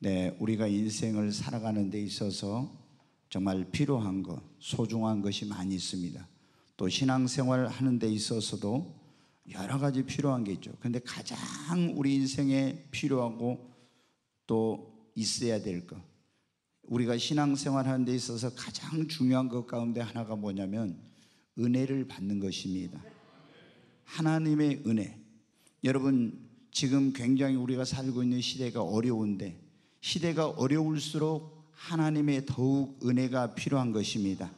네, 우리가 인생을 살아가는 데 있어서 정말 필요한 것, 소중한 것이 많이 있습니다. 또 신앙생활 하는 데 있어서도 여러 가지 필요한 게 있죠. 그런데 가장 우리 인생에 필요하고 또 있어야 될 것, 우리가 신앙생활 하는 데 있어서 가장 중요한 것 가운데 하나가 뭐냐면 은혜를 받는 것입니다. 하나님의 은혜. 여러분, 지금 굉장히 우리가 살고 있는 시대가 어려운데, 시대가 어려울수록 하나님의 더욱 은혜가 필요한 것입니다.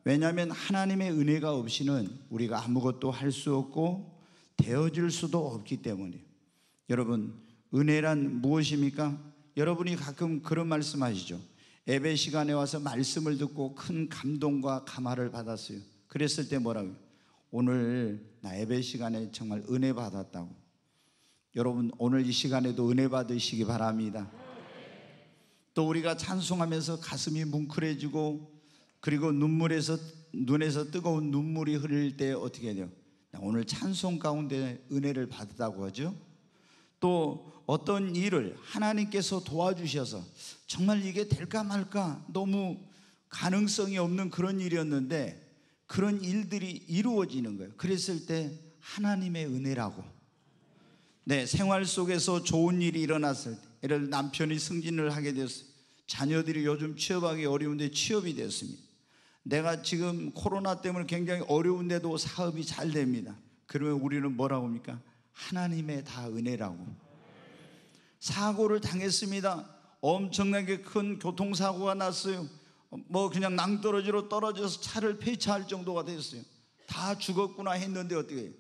왜냐하면 하나님의 은혜가 없이는 우리가 아무것도 할 수 없고 되어질 수도 없기 때문이에요. 여러분, 은혜란 무엇입니까? 여러분이 가끔 그런 말씀 하시죠. 예배 시간에 와서 말씀을 듣고 큰 감동과 감화를 받았어요. 그랬을 때 뭐라고요? 오늘 나 예배 시간에 정말 은혜 받았다고. 여러분, 오늘 이 시간에도 은혜 받으시기 바랍니다. 또 우리가 찬송하면서 가슴이 뭉클해지고, 그리고 눈에서 뜨거운 눈물이 흐를 때 어떻게 해야 돼요? 나 오늘 찬송 가운데 은혜를 받았다고 하죠. 또 어떤 일을 하나님께서 도와주셔서 정말 이게 될까 말까 너무 가능성이 없는 그런 일이었는데 그런 일들이 이루어지는 거예요. 그랬을 때 하나님의 은혜라고. 네, 생활 속에서 좋은 일이 일어났을 때, 예를 들어 남편이 승진을 하게 됐어요. 자녀들이 요즘 취업하기 어려운데 취업이 됐습니다. 내가 지금 코로나 때문에 굉장히 어려운데도 사업이 잘 됩니다. 그러면 우리는 뭐라고 합니까? 하나님의 다 은혜라고. 사고를 당했습니다. 엄청나게 큰 교통사고가 났어요. 그냥 낭떠러지로 떨어져서 차를 폐차할 정도가 됐어요. 다 죽었구나 했는데 어떻게 해요?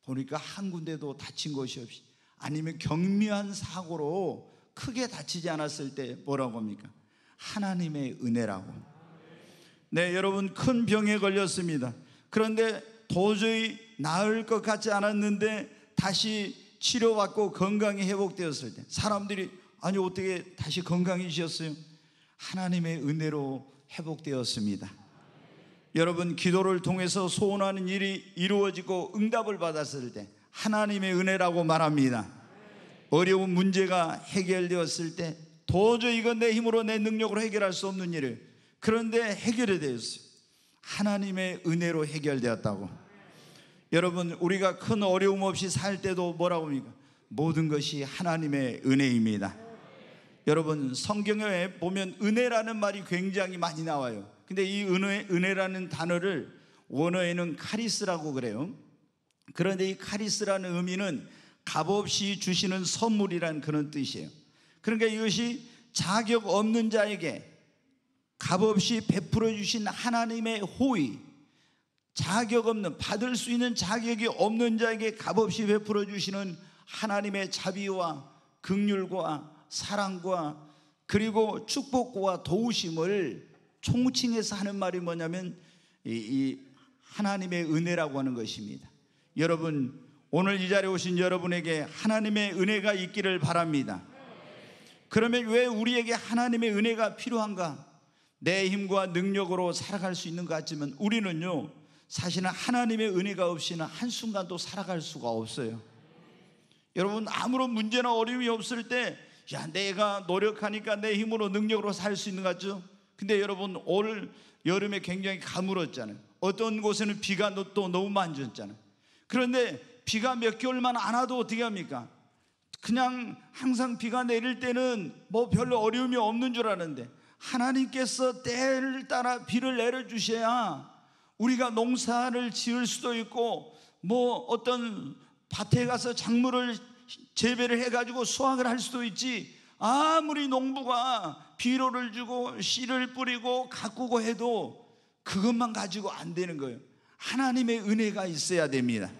보니까 한 군데도 다친 것이 없이, 아니면 경미한 사고로 크게 다치지 않았을 때 뭐라고 합니까? 하나님의 은혜라고. 네, 여러분, 큰 병에 걸렸습니다. 그런데 도저히 나을 것 같지 않았는데 다시 치료받고 건강이 회복되었을 때 사람들이 아니 어떻게 다시 건강해지셨어요? 하나님의 은혜로 회복되었습니다. 여러분, 기도를 통해서 소원하는 일이 이루어지고 응답을 받았을 때 하나님의 은혜라고 말합니다. 어려운 문제가 해결되었을 때 도저히 이건 내 힘으로 내 능력으로 해결할 수 없는 일을, 그런데 해결이 되었어요. 하나님의 은혜로 해결되었다고. 여러분, 우리가 큰 어려움 없이 살 때도 뭐라고 합니까? 모든 것이 하나님의 은혜입니다. 여러분, 성경에 보면 은혜라는 말이 굉장히 많이 나와요. 근데 이 은혜라는 단어를 원어에는 카리스라고 그래요. 그런데 이 카리스라는 의미는 값없이 주시는 선물이라는 그런 뜻이에요. 그러니까 이것이 자격 없는 자에게 값없이 베풀어 주신 하나님의 호의, 자격 없는, 받을 수 있는 자격이 없는 자에게 값없이 베풀어 주시는 하나님의 자비와 긍휼과 사랑과 그리고 축복과 도우심을 총칭해서 하는 말이 뭐냐면 이 하나님의 은혜라고 하는 것입니다. 여러분, 오늘 이 자리에 오신 여러분에게 하나님의 은혜가 있기를 바랍니다. 그러면 왜 우리에게 하나님의 은혜가 필요한가? 내 힘과 능력으로 살아갈 수 있는 것 같지만 우리는요, 사실은 하나님의 은혜가 없이는 한순간도 살아갈 수가 없어요. 여러분, 아무런 문제나 어려움이 없을 때 내가 노력하니까 내 힘으로 능력으로 살 수 있는 것 같죠? 근데 여러분, 올 여름에 굉장히 가물었잖아요. 어떤 곳에는 비가 또 너무 많이 졌잖아요. 그런데 비가 몇 개월만 안 와도 어떻게 합니까? 그냥 항상 비가 내릴 때는 별로 어려움이 없는 줄 아는데 하나님께서 때를 따라 비를 내려주셔야 우리가 농사를 지을 수도 있고 어떤 밭에 가서 작물을 재배를 해가지고 수확을 할 수도 있지, 아무리 농부가 비료를 주고 씨를 뿌리고 가꾸고 해도 그것만 가지고 안 되는 거예요. 하나님의 은혜가 있어야 됩니다.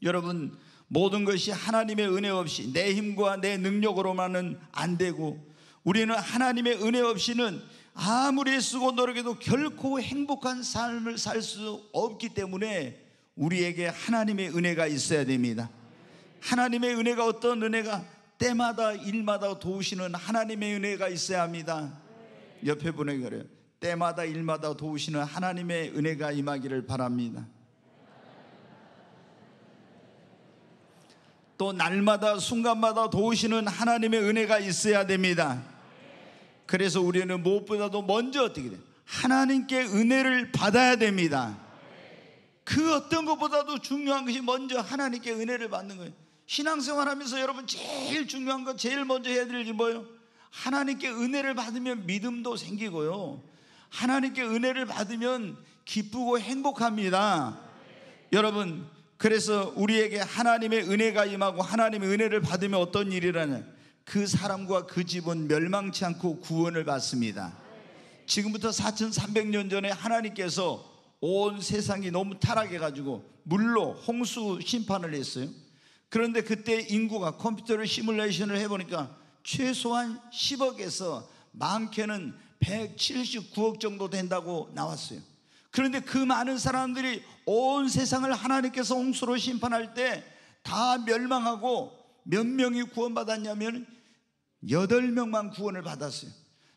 여러분, 모든 것이 하나님의 은혜 없이 내 힘과 내 능력으로만은 안 되고, 우리는 하나님의 은혜 없이는 아무리 쓰고 노력해도 결코 행복한 삶을 살 수 없기 때문에 우리에게 하나님의 은혜가 있어야 됩니다. 하나님의 은혜가 어떤 은혜가? 때마다 일마다 도우시는 하나님의 은혜가 있어야 합니다. 옆에 분에게 그래요. 때마다 일마다 도우시는 하나님의 은혜가 임하기를 바랍니다. 또 날마다 순간마다 도우시는 하나님의 은혜가 있어야 됩니다. 그래서 우리는 무엇보다도 먼저 어떻게 돼요? 하나님께 은혜를 받아야 됩니다. 그 어떤 것보다도 중요한 것이 먼저 하나님께 은혜를 받는 거예요. 신앙생활하면서 여러분 제일 중요한 거, 제일 먼저 해야 될 일이 뭐예요? 하나님께 은혜를 받으면 믿음도 생기고요, 하나님께 은혜를 받으면 기쁘고 행복합니다. 여러분, 그래서 우리에게 하나님의 은혜가 임하고 하나님의 은혜를 받으면 어떤 일이라냐, 그 사람과 그 집은 멸망치 않고 구원을 받습니다. 지금부터 4300년 전에 하나님께서 온 세상이 너무 타락해가지고 물로 홍수 심판을 했어요. 그런데 그때 인구가 컴퓨터를 시뮬레이션을 해보니까 최소한 10억에서 많게는 179억 정도 된다고 나왔어요. 그런데 그 많은 사람들이 온 세상을 하나님께서 홍수로 심판할 때 다 멸망하고 몇 명이 구원받았냐면 8명만 구원을 받았어요.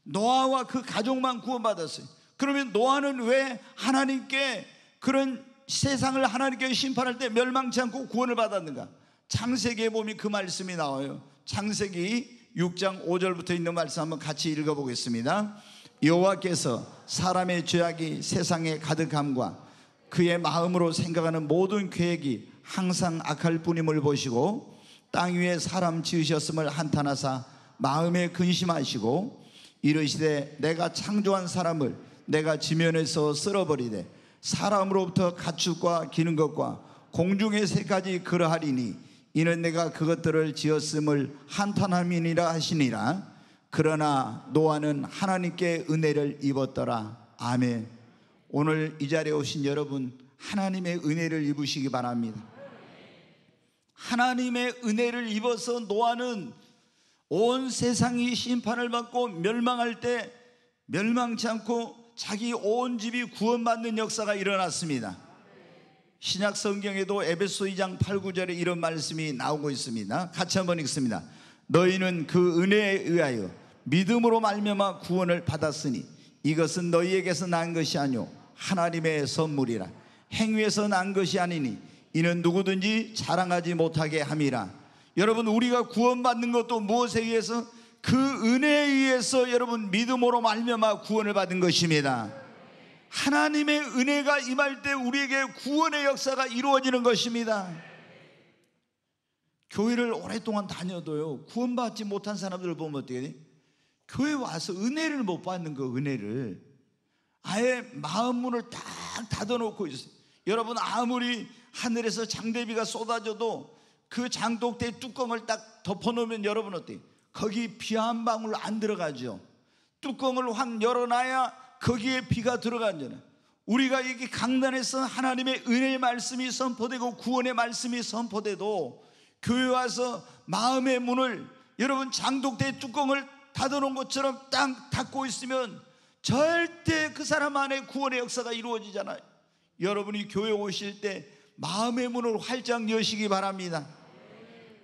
노아와 그 가족만 구원받았어요. 그러면 노아는 왜 하나님께 그런 세상을 하나님께 심판할 때 멸망치 않고 구원을 받았는가? 창세기에 보면 그 말씀이 나와요. 창세기 6장 5절부터 있는 말씀 한번 같이 읽어보겠습니다. 여호와께서 사람의 죄악이 세상에 가득함과 그의 마음으로 생각하는 모든 계획이 항상 악할 뿐임을 보시고 땅 위에 사람 지으셨음을 한탄하사 마음에 근심하시고 이르시되 내가 창조한 사람을 내가 지면에서 쓸어버리되 사람으로부터 가축과 기는 것과 공중의 새까지 그러하리니 이는 내가 그것들을 지었음을 한탄함이니라 하시니라. 그러나 노아는 하나님께 은혜를 입었더라. 아멘. 오늘 이 자리에 오신 여러분, 하나님의 은혜를 입으시기 바랍니다. 하나님의 은혜를 입어서 노아는 온 세상이 심판을 받고 멸망할 때 멸망치 않고 자기 온 집이 구원받는 역사가 일어났습니다. 신약 성경에도 에베소 2장 8, 9절에 이런 말씀이 나오고 있습니다. 같이 한번 읽습니다. 너희는 그 은혜에 의하여 믿음으로 말미암아 구원을 받았으니 이것은 너희에게서 난 것이 아니요 하나님의 선물이라. 행위에서 난 것이 아니니 이는 누구든지 자랑하지 못하게 함이라. 여러분, 우리가 구원받는 것도 무엇에 의해서? 그 은혜에 의해서 여러분 믿음으로 말미암아 구원을 받은 것입니다. 하나님의 은혜가 임할 때 우리에게 구원의 역사가 이루어지는 것입니다. 교회를 오랫동안 다녀도요, 구원받지 못한 사람들을 보면 어떻게 돼? 교회 와서 은혜를 못 받는 거, 은혜를 아예 마음 문을 딱 닫아놓고 있어요. 여러분, 아무리 하늘에서 장대비가 쏟아져도 그 장독대 뚜껑을 딱 덮어놓으면 여러분 어때요? 거기 비 한 방울 안 들어가죠. 뚜껑을 확 열어놔야 거기에 비가 들어가잖아요. 우리가 이렇게 강단에서 하나님의 은혜의 말씀이 선포되고 구원의 말씀이 선포돼도 교회 와서 마음의 문을 여러분 장독대 뚜껑을 닫아놓은 것처럼 딱 닫고 있으면 절대 그 사람 안에 구원의 역사가 이루어지잖아요. 여러분이 교회 오실 때 마음의 문을 활짝 여시기 바랍니다.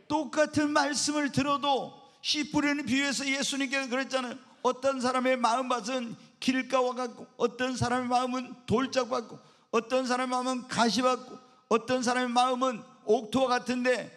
똑같은 말씀을 들어도 씨 뿌리는 비유에서 예수님께서 그랬잖아요. 어떤 사람의 마음밭은 길가와 같고 어떤 사람의 마음은 돌짝 같고 어떤 사람의 마음은 가시 같고 어떤 사람의 마음은 옥토와 같은데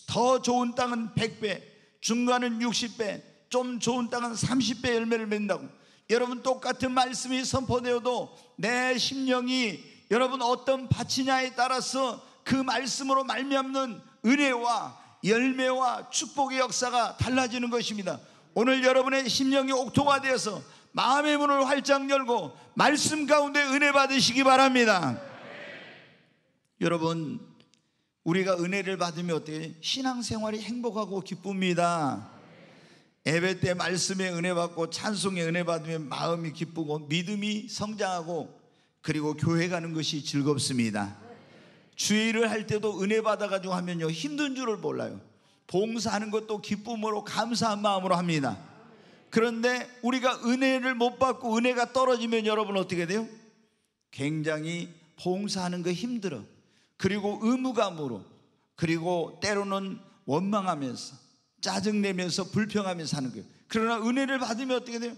더 좋은 땅은 100배, 중간은 60배, 좀 좋은 땅은 30배 열매를 맺는다고. 여러분, 똑같은 말씀이 선포되어도 내 심령이 여러분 어떤 밭이냐에 따라서 그 말씀으로 말미암는 은혜와 열매와 축복의 역사가 달라지는 것입니다. 오늘 여러분의 심령이 옥토가 되어서 마음의 문을 활짝 열고 말씀 가운데 은혜 받으시기 바랍니다. 여러분, 우리가 은혜를 받으면 어떻게 해요? 신앙생활이 행복하고 기쁩니다. 예배 때 말씀의 은혜 받고 찬송의 은혜 받으면 마음이 기쁘고 믿음이 성장하고 그리고 교회 가는 것이 즐겁습니다. 주일을 할 때도 은혜 받아가지고 하면요 힘든 줄을 몰라요. 봉사하는 것도 기쁨으로 감사한 마음으로 합니다. 그런데 우리가 은혜를 못 받고 은혜가 떨어지면 여러분 어떻게 돼요? 굉장히 봉사하는 거 힘들어. 그리고 의무감으로, 그리고 때로는 원망하면서 짜증내면서 불평하면서 하는 거예요. 그러나 은혜를 받으면 어떻게 돼요?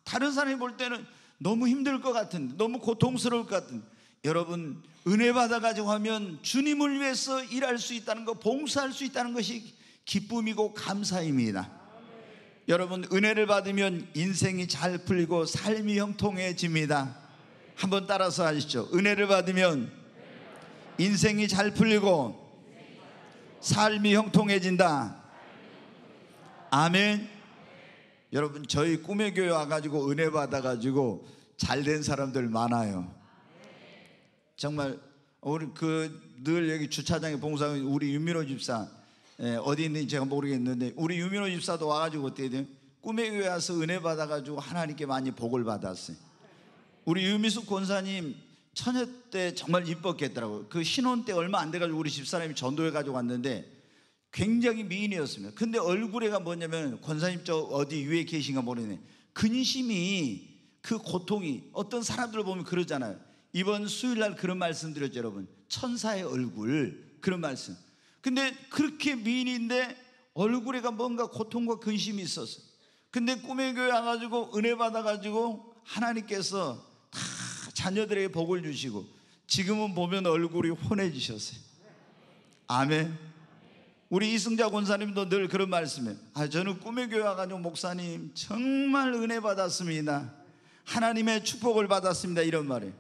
다른 사람이 볼 때는 너무 힘들 것 같은데, 너무 고통스러울 것 같은데, 여러분, 은혜 받아가지고 하면 주님을 위해서 일할 수 있다는 것, 봉사할 수 있다는 것이 기쁨이고 감사입니다. 여러분, 은혜를 받으면 인생이 잘 풀리고 삶이 형통해집니다. 한번 따라서 하시죠. 은혜를 받으면 인생이 잘 풀리고 삶이 형통해진다. 아멘. 여러분, 저희 꿈의 교회 와가지고 은혜 받아가지고 잘된 사람들 많아요. 정말 우리 늘 여기 주차장에 봉사하는 우리 윤민호 집사, 어디 있는지 제가 모르겠는데 우리 윤민호 집사도 와가지고 어떻게 돼요? 꿈의 교회 와서 은혜 받아가지고 하나님께 많이 복을 받았어요. 우리 유미숙 권사님 처녀 때 정말 이뻤겠더라고요. 그 신혼 때 얼마 안 돼가지고 우리 집사람이 전도해가지고 왔는데 굉장히 미인이었습니다. 근데 얼굴에가 뭐냐면, 권사님 저 어디 위에 계신가 모르겠네, 근심이, 그 고통이, 어떤 사람들을 보면 그러잖아요. 이번 수요일날 그런 말씀 드렸죠 여러분. 천사의 얼굴, 그런 말씀. 근데 그렇게 미인인데 얼굴에가 뭔가 고통과 근심이 있었어요. 근데 꿈의 교회 와가지고 은혜 받아가지고 하나님께서 다 자녀들에게 복을 주시고 지금은 보면 얼굴이 환해지셨어요. 아멘. 우리 이승자 권사님도 늘 그런 말씀이에요. 저는 꿈의 교회 와가지고 목사님 정말 은혜 받았습니다. 하나님의 축복을 받았습니다. 이런 말이에요.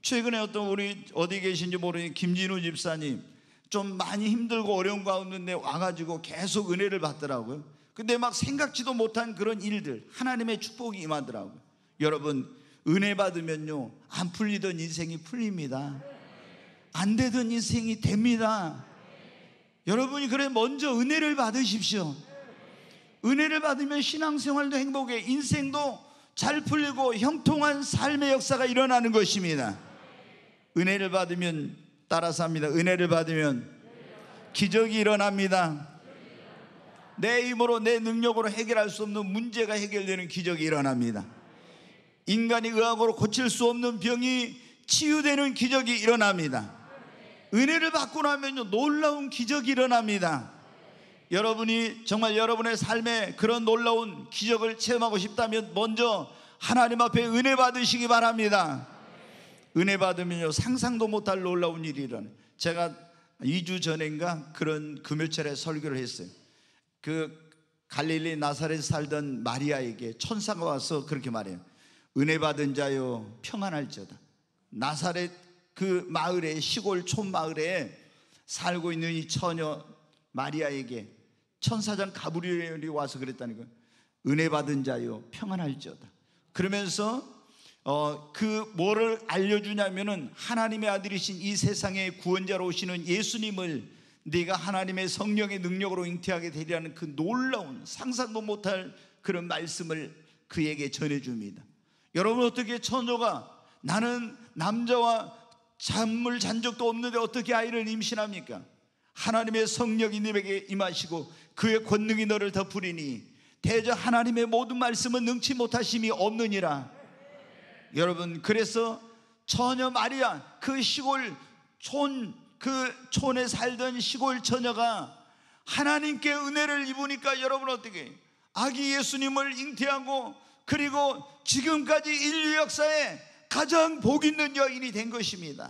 최근에 어떤 우리 어디 계신지 모르는 김진우 집사님 좀 많이 힘들고 어려운 가운데 와가지고 계속 은혜를 받더라고요. 근데 막 생각지도 못한 그런 일들, 하나님의 축복이 임하더라고요. 여러분, 은혜 받으면요 안 풀리던 인생이 풀립니다. 안 되던 인생이 됩니다. 여러분이 그래 먼저 은혜를 받으십시오. 은혜를 받으면 신앙생활도 행복해, 인생도 잘 풀리고 형통한 삶의 역사가 일어나는 것입니다. 은혜를 받으면, 따라서 합니다. 은혜를 받으면 기적이 일어납니다. 내 힘으로 내 능력으로 해결할 수 없는 문제가 해결되는 기적이 일어납니다. 인간이 의학으로 고칠 수 없는 병이 치유되는 기적이 일어납니다. 은혜를 받고 나면요 놀라운 기적이 일어납니다. 여러분이 정말 여러분의 삶에 그런 놀라운 기적을 체험하고 싶다면 먼저 하나님 앞에 은혜 받으시기 바랍니다. 은혜 받으면요 상상도 못할 놀라운 일이 일어나요. 제가 2주 전인가 그런 금요철에 설교를 했어요. 그 갈릴리 나사렛에 살던 마리아에게 천사가 와서 그렇게 말해요. 은혜 받은 자요 평안할지어다. 나사렛 그 마을에, 시골 촌마을에 살고 있는 이 처녀 마리아에게 천사장 가브리엘이 와서 그랬다는 거예요. 은혜 받은 자요 평안할지어다. 그러면서 그 뭐를 알려주냐면은 하나님의 아들이신 이 세상의 구원자로 오시는 예수님을 네가 하나님의 성령의 능력으로 잉태하게 되리라는 그 놀라운 상상도 못할 그런 말씀을 그에게 전해줍니다. 여러분, 어떻게 처녀가 나는 남자와 잠을 잔 적도 없는데 어떻게 아이를 임신합니까? 하나님의 성령이 너에게 임하시고 그의 권능이 너를 덮으리니 대저 하나님의 모든 말씀은 능치 못하심이 없느니라. 여러분, 그래서 처녀 마리아, 그 시골 촌에 살던 시골 처녀가 하나님께 은혜를 입으니까 여러분 어떻게 아기 예수님을 잉태하고 그리고 지금까지 인류 역사에 가장 복 있는 여인이 된 것입니다.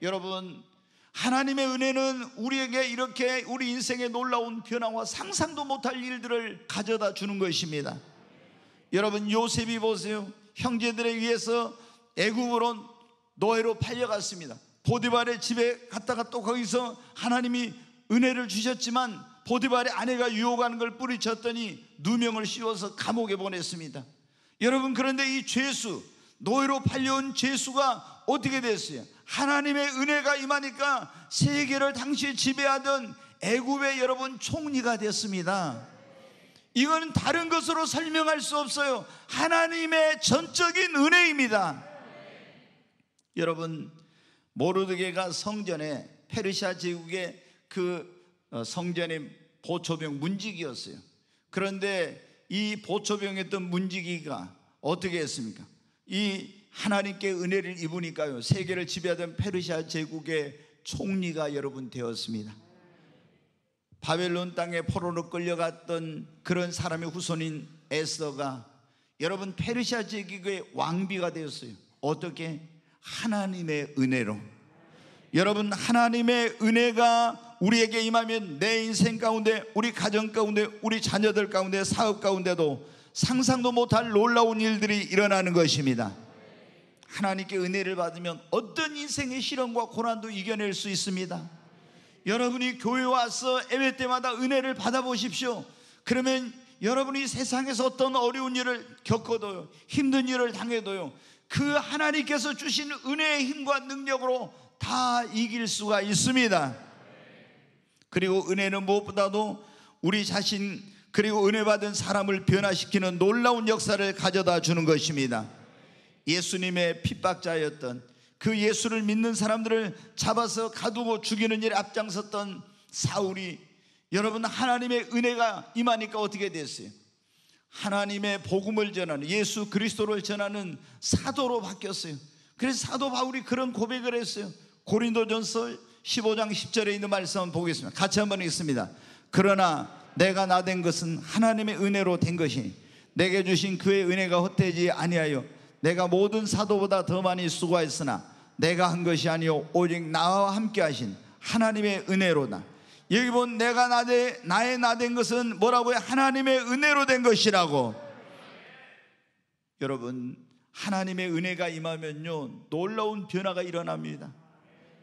여러분, 하나님의 은혜는 우리에게 이렇게 우리 인생의 놀라운 변화와 상상도 못할 일들을 가져다 주는 것입니다. 여러분, 요셉이 보세요. 형제들에 의해서 애굽으로 노예로 팔려갔습니다. 보디발의 집에 갔다가 또 거기서 하나님이 은혜를 주셨지만 보디발의 아내가 유혹하는 걸 뿌리쳤더니 누명을 씌워서 감옥에 보냈습니다. 여러분, 그런데 이 죄수, 노예로 팔려온 죄수가 어떻게 됐어요? 하나님의 은혜가 임하니까 세계를 당시에 지배하던 애굽의 여러분 총리가 됐습니다. 이건 다른 것으로 설명할 수 없어요. 하나님의 전적인 은혜입니다. 여러분, 모르드게가 성전에, 페르시아 제국의 그 성전의 보초병 문지기였어요. 그런데 이 보초병이었던 문지기가 어떻게 했습니까? 이 하나님께 은혜를 입으니까요 세계를 지배하던 페르시아 제국의 총리가 여러분 되었습니다. 바벨론 땅에 포로로 끌려갔던 그런 사람의 후손인 에스더가 여러분 페르시아 제국의 왕비가 되었어요. 어떻게? 하나님의 은혜로. 여러분, 하나님의 은혜가 우리에게 임하면 내 인생 가운데, 우리 가정 가운데, 우리 자녀들 가운데, 사업 가운데도 상상도 못할 놀라운 일들이 일어나는 것입니다. 하나님께 은혜를 받으면 어떤 인생의 시련과 고난도 이겨낼 수 있습니다. 여러분이 교회 와서 예배 때마다 은혜를 받아보십시오. 그러면 여러분이 세상에서 어떤 어려운 일을 겪어도요, 힘든 일을 당해도요, 그 하나님께서 주신 은혜의 힘과 능력으로 다 이길 수가 있습니다. 그리고 은혜는 무엇보다도 우리 자신, 그리고 은혜 받은 사람을 변화시키는 놀라운 역사를 가져다 주는 것입니다. 예수님의 핍박자였던 그 예수를 믿는 사람들을 잡아서 가두고 죽이는 일에 앞장섰던 사울이, 여러분, 하나님의 은혜가 임하니까 어떻게 됐어요? 하나님의 복음을 전하는, 예수 그리스도를 전하는 사도로 바뀌었어요. 그래서 사도 바울이 그런 고백을 했어요. 고린도전서 15장 10절에 있는 말씀 한번 보겠습니다. 같이 한번 읽습니다. 그러나 내가 나된 것은 하나님의 은혜로 된 것이니 내게 주신 그의 은혜가 헛되지 아니하여 내가 모든 사도보다 더 많이 수고하였으나 내가 한 것이 아니요 오직 나와 함께 하신 하나님의 은혜로다. 여기 본 내가 나의 나된 것은 뭐라고요? 하나님의 은혜로 된 것이라고. 여러분, 하나님의 은혜가 임하면요, 놀라운 변화가 일어납니다.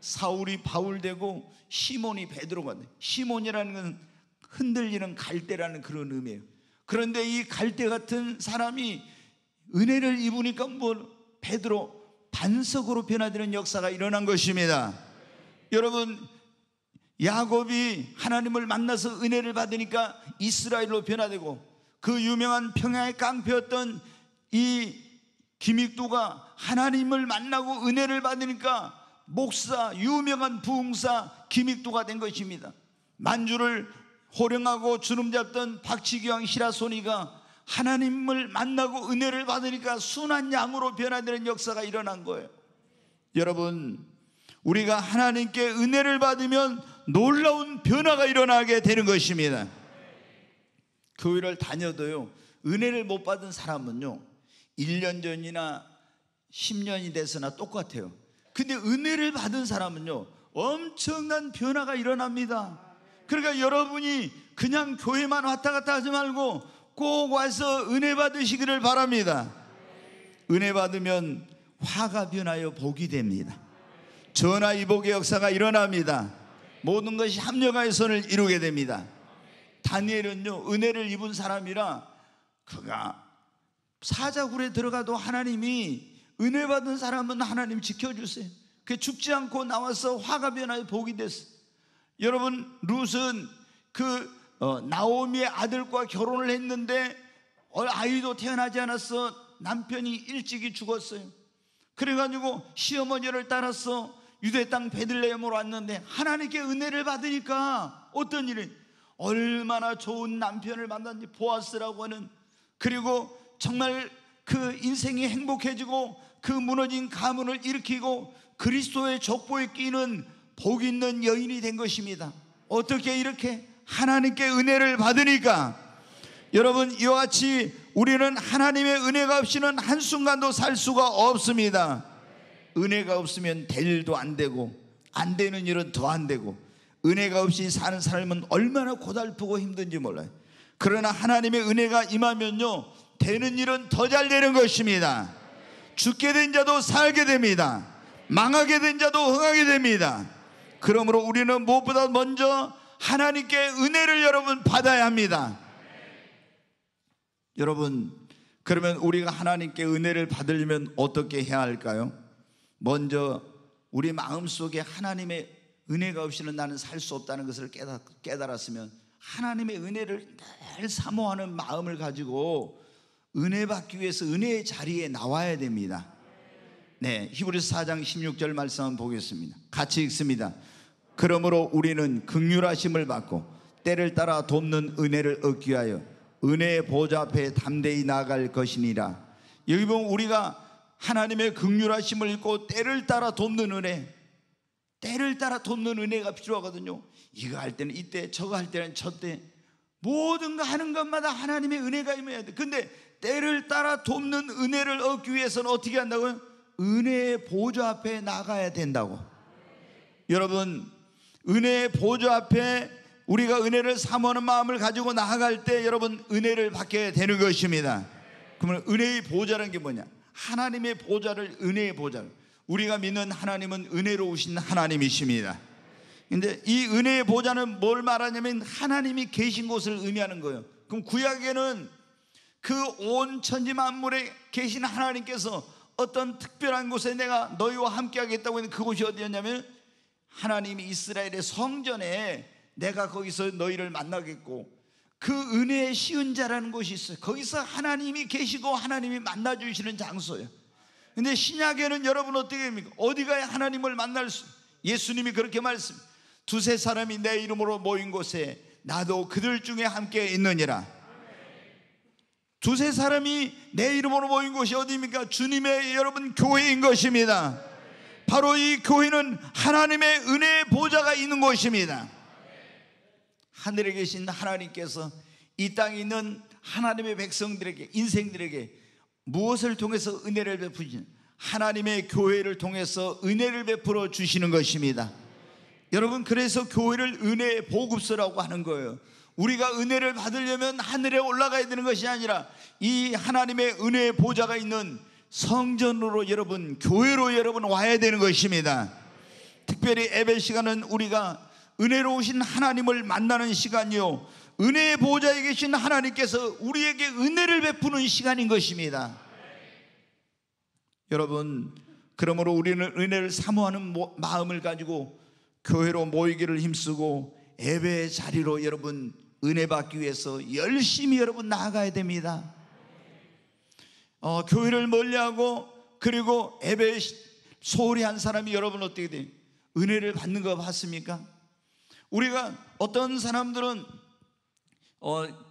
사울이 바울 되고 시몬이 베드로가 돼. 시몬이라는 건 흔들리는 갈대라는 그런 의미예요. 그런데 이 갈대 같은 사람이 은혜를 입으니까 베드로 반석으로 변화되는 역사가 일어난 것입니다. 여러분, 야곱이 하나님을 만나서 은혜를 받으니까 이스라엘로 변화되고, 그 유명한 평야의 깡패였던 이 김익두가 하나님을 만나고 은혜를 받으니까 목사, 유명한 부흥사 김익두가 된 것입니다. 만주를 호령하고 주름 잡던 박치기왕 시라소니가 하나님을 만나고 은혜를 받으니까 순한 양으로 변화되는 역사가 일어난 거예요. 여러분, 우리가 하나님께 은혜를 받으면 놀라운 변화가 일어나게 되는 것입니다. 교회를 다녀도요, 은혜를 못 받은 사람은요 1년 전이나 10년이 돼서나 똑같아요. 근데 은혜를 받은 사람은요 엄청난 변화가 일어납니다. 그러니까 여러분이 그냥 교회만 왔다 갔다 하지 말고 꼭 와서 은혜 받으시기를 바랍니다. 은혜 받으면 화가 변하여 복이 됩니다. 전화위복의 역사가 일어납니다. 모든 것이 합력하여 선을 이루게 됩니다. 다니엘은요 은혜를 입은 사람이라 그가 사자굴에 들어가도 하나님이, 은혜 받은 사람은 하나님 지켜주세요. 그 죽지 않고 나와서 화가 변하여 복이 됐어요. 여러분, 룻은 나오미의 아들과 결혼을 했는데 아이도 태어나지 않았어. 남편이 일찍이 죽었어요. 그래가지고 시어머니를 따라서 유대 땅 베들레헴으로 왔는데 하나님께 은혜를 받으니까 어떤 일이, 얼마나 좋은 남편을 만났는지, 보아스라고 하는, 그리고 정말 그 인생이 행복해지고 그 무너진 가문을 일으키고 그리스도의 족보에 끼는 복 있는 여인이 된 것입니다. 어떻게 이렇게? 하나님께 은혜를 받으니까. 여러분, 이와 같이 우리는 하나님의 은혜가 없이는 한순간도 살 수가 없습니다. 은혜가 없으면 될 일도 안 되고 안 되는 일은 더 안 되고, 은혜가 없이 사는 삶은 얼마나 고달프고 힘든지 몰라요. 그러나 하나님의 은혜가 임하면요 되는 일은 더 잘 되는 것입니다. 죽게 된 자도 살게 됩니다. 망하게 된 자도 흥하게 됩니다. 그러므로 우리는 무엇보다 먼저 하나님께 은혜를 여러분 받아야 합니다. 여러분, 그러면 우리가 하나님께 은혜를 받으려면 어떻게 해야 할까요? 먼저 우리 마음속에 하나님의 은혜가 없이는 나는 살 수 없다는 것을 깨달았으면 하나님의 은혜를 늘 사모하는 마음을 가지고 은혜 받기 위해서 은혜의 자리에 나와야 됩니다. 네, 히브리서 4장 16절 말씀 한번 보겠습니다. 같이 읽습니다. 그러므로 우리는 긍휼하심을 받고 때를 따라 돕는 은혜를 얻기 위하여 은혜의 보좌 앞에 담대히 나아갈 것이니라. 여기 보면 우리가 하나님의 긍휼하심을 입고 때를 따라 돕는 은혜, 때를 따라 돕는 은혜가 필요하거든요. 이거 할 때는 이때, 저거 할 때는 저때, 모든 거 하는 것마다 하나님의 은혜가 임해야 돼. 근데 때를 따라 돕는 은혜를 얻기 위해서는 어떻게 한다고요? 은혜의 보좌 앞에 나가야 된다고. 여러분, 은혜의 보좌 앞에 우리가 은혜를 사모하는 마음을 가지고 나아갈 때 여러분 은혜를 받게 되는 것입니다. 그러면 은혜의 보좌라는 게 뭐냐? 하나님의 보좌를, 은혜의 보좌를, 우리가 믿는 하나님은 은혜로우신 하나님이십니다. 근데 이 은혜의 보좌는 뭘 말하냐면 하나님이 계신 곳을 의미하는 거예요. 그럼 구약에는 그 온 천지 만물에 계신 하나님께서 어떤 특별한 곳에 내가 너희와 함께 하겠다고 했는데 그곳이 어디였냐면 하나님이 이스라엘의 성전에 내가 거기서 너희를 만나겠고, 그 은혜의 시은자라는 곳이 있어요. 거기서 하나님이 계시고 하나님이 만나주시는 장소예요. 근데 신약에는 여러분 어떻게 됩니까? 어디 가야 하나님을 만날 수? 예수님이 그렇게 말씀, 두세 사람이 내 이름으로 모인 곳에 나도 그들 중에 함께 있느니라. 두세 사람이 내 이름으로 모인 곳이 어디입니까? 주님의 여러분 교회인 것입니다. 바로 이 교회는 하나님의 은혜의 보좌가 있는 곳입니다. 하늘에 계신 하나님께서 이 땅에 있는 하나님의 백성들에게, 인생들에게 무엇을 통해서 은혜를 베푸시는, 하나님의 교회를 통해서 은혜를 베풀어 주시는 것입니다. 여러분, 그래서 교회를 은혜의 보급소라고 하는 거예요. 우리가 은혜를 받으려면 하늘에 올라가야 되는 것이 아니라 이 하나님의 은혜의 보좌가 있는 성전으로, 여러분 교회로 여러분 와야 되는 것입니다. 특별히 예배 시간은 우리가 은혜로우신 하나님을 만나는 시간이요, 은혜의 보좌에 계신 하나님께서 우리에게 은혜를 베푸는 시간인 것입니다. 여러분, 그러므로 우리는 은혜를 사모하는 마음을 가지고 교회로 모이기를 힘쓰고 예배의 자리로 여러분 은혜 받기 위해서 열심히 여러분 나아가야 됩니다. 교회를 멀리하고 그리고 예배에 소홀히 한 사람이 여러분 어떻게 돼요? 은혜를 받는 거 봤습니까? 우리가 어떤 사람들은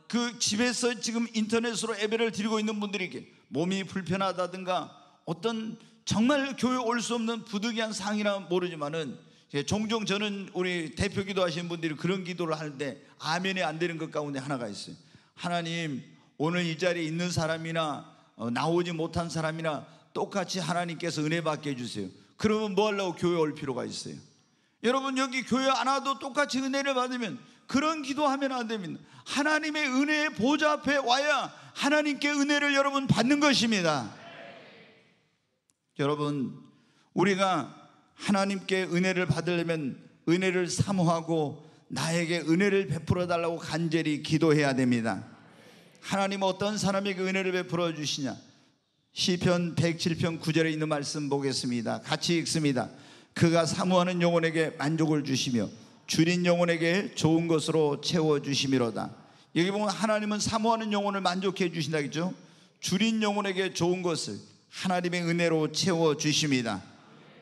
그 집에서 지금 인터넷으로 예배를 드리고 있는 분들에게 몸이 불편하다든가 어떤 정말 교회 올 수 없는 부득이한 상이라 모르지만은 종종 저는 우리 대표 기도하시는 분들이 그런 기도를 하는데 아멘이 안 되는 것 가운데 하나가 있어요. 하나님, 오늘 이 자리에 있는 사람이나 나오지 못한 사람이나 똑같이 하나님께서 은혜 받게 해주세요. 그러면 뭐 하려고 교회 올 필요가 있어요? 여러분, 여기 교회 안 와도 똑같이 은혜를 받으면 그런 기도하면 안 됩니다. 하나님의 은혜의 보좌 앞에 와야 하나님께 은혜를 여러분 받는 것입니다. 여러분, 우리가 하나님께 은혜를 받으려면 은혜를 사모하고 나에게 은혜를 베풀어 달라고 간절히 기도해야 됩니다. 하나님 어떤 사람에게 은혜를 베풀어 주시냐? 시편 107편 9절에 있는 말씀 보겠습니다. 같이 읽습니다. 그가 사모하는 영혼에게 만족을 주시며 줄인 영혼에게 좋은 것으로 채워주시미로다. 여기 보면 하나님은 사모하는 영혼을 만족해 주신다겠죠. 줄인 영혼에게 좋은 것을 하나님의 은혜로 채워주십니다.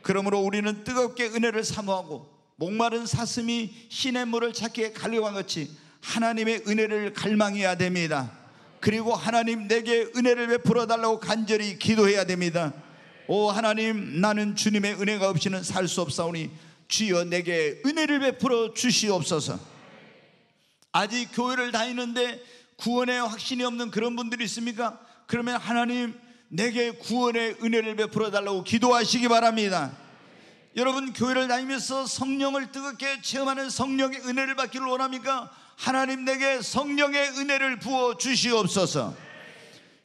그러므로 우리는 뜨겁게 은혜를 사모하고 목마른 사슴이 시냇물을 찾기에 갈려간 것이 하나님의 은혜를 갈망해야 됩니다. 그리고 하나님, 내게 은혜를 베풀어 달라고 간절히 기도해야 됩니다. 오 하나님, 나는 주님의 은혜가 없이는 살 수 없사오니 주여 내게 은혜를 베풀어 주시옵소서. 아직 교회를 다니는데 구원의 확신이 없는 그런 분들이 있습니까? 그러면 하나님, 내게 구원의 은혜를 베풀어 달라고 기도하시기 바랍니다. 여러분, 교회를 다니면서 성령을 뜨겁게 체험하는 성령의 은혜를 받기를 원합니까? 하나님, 내게 성령의 은혜를 부어 주시옵소서.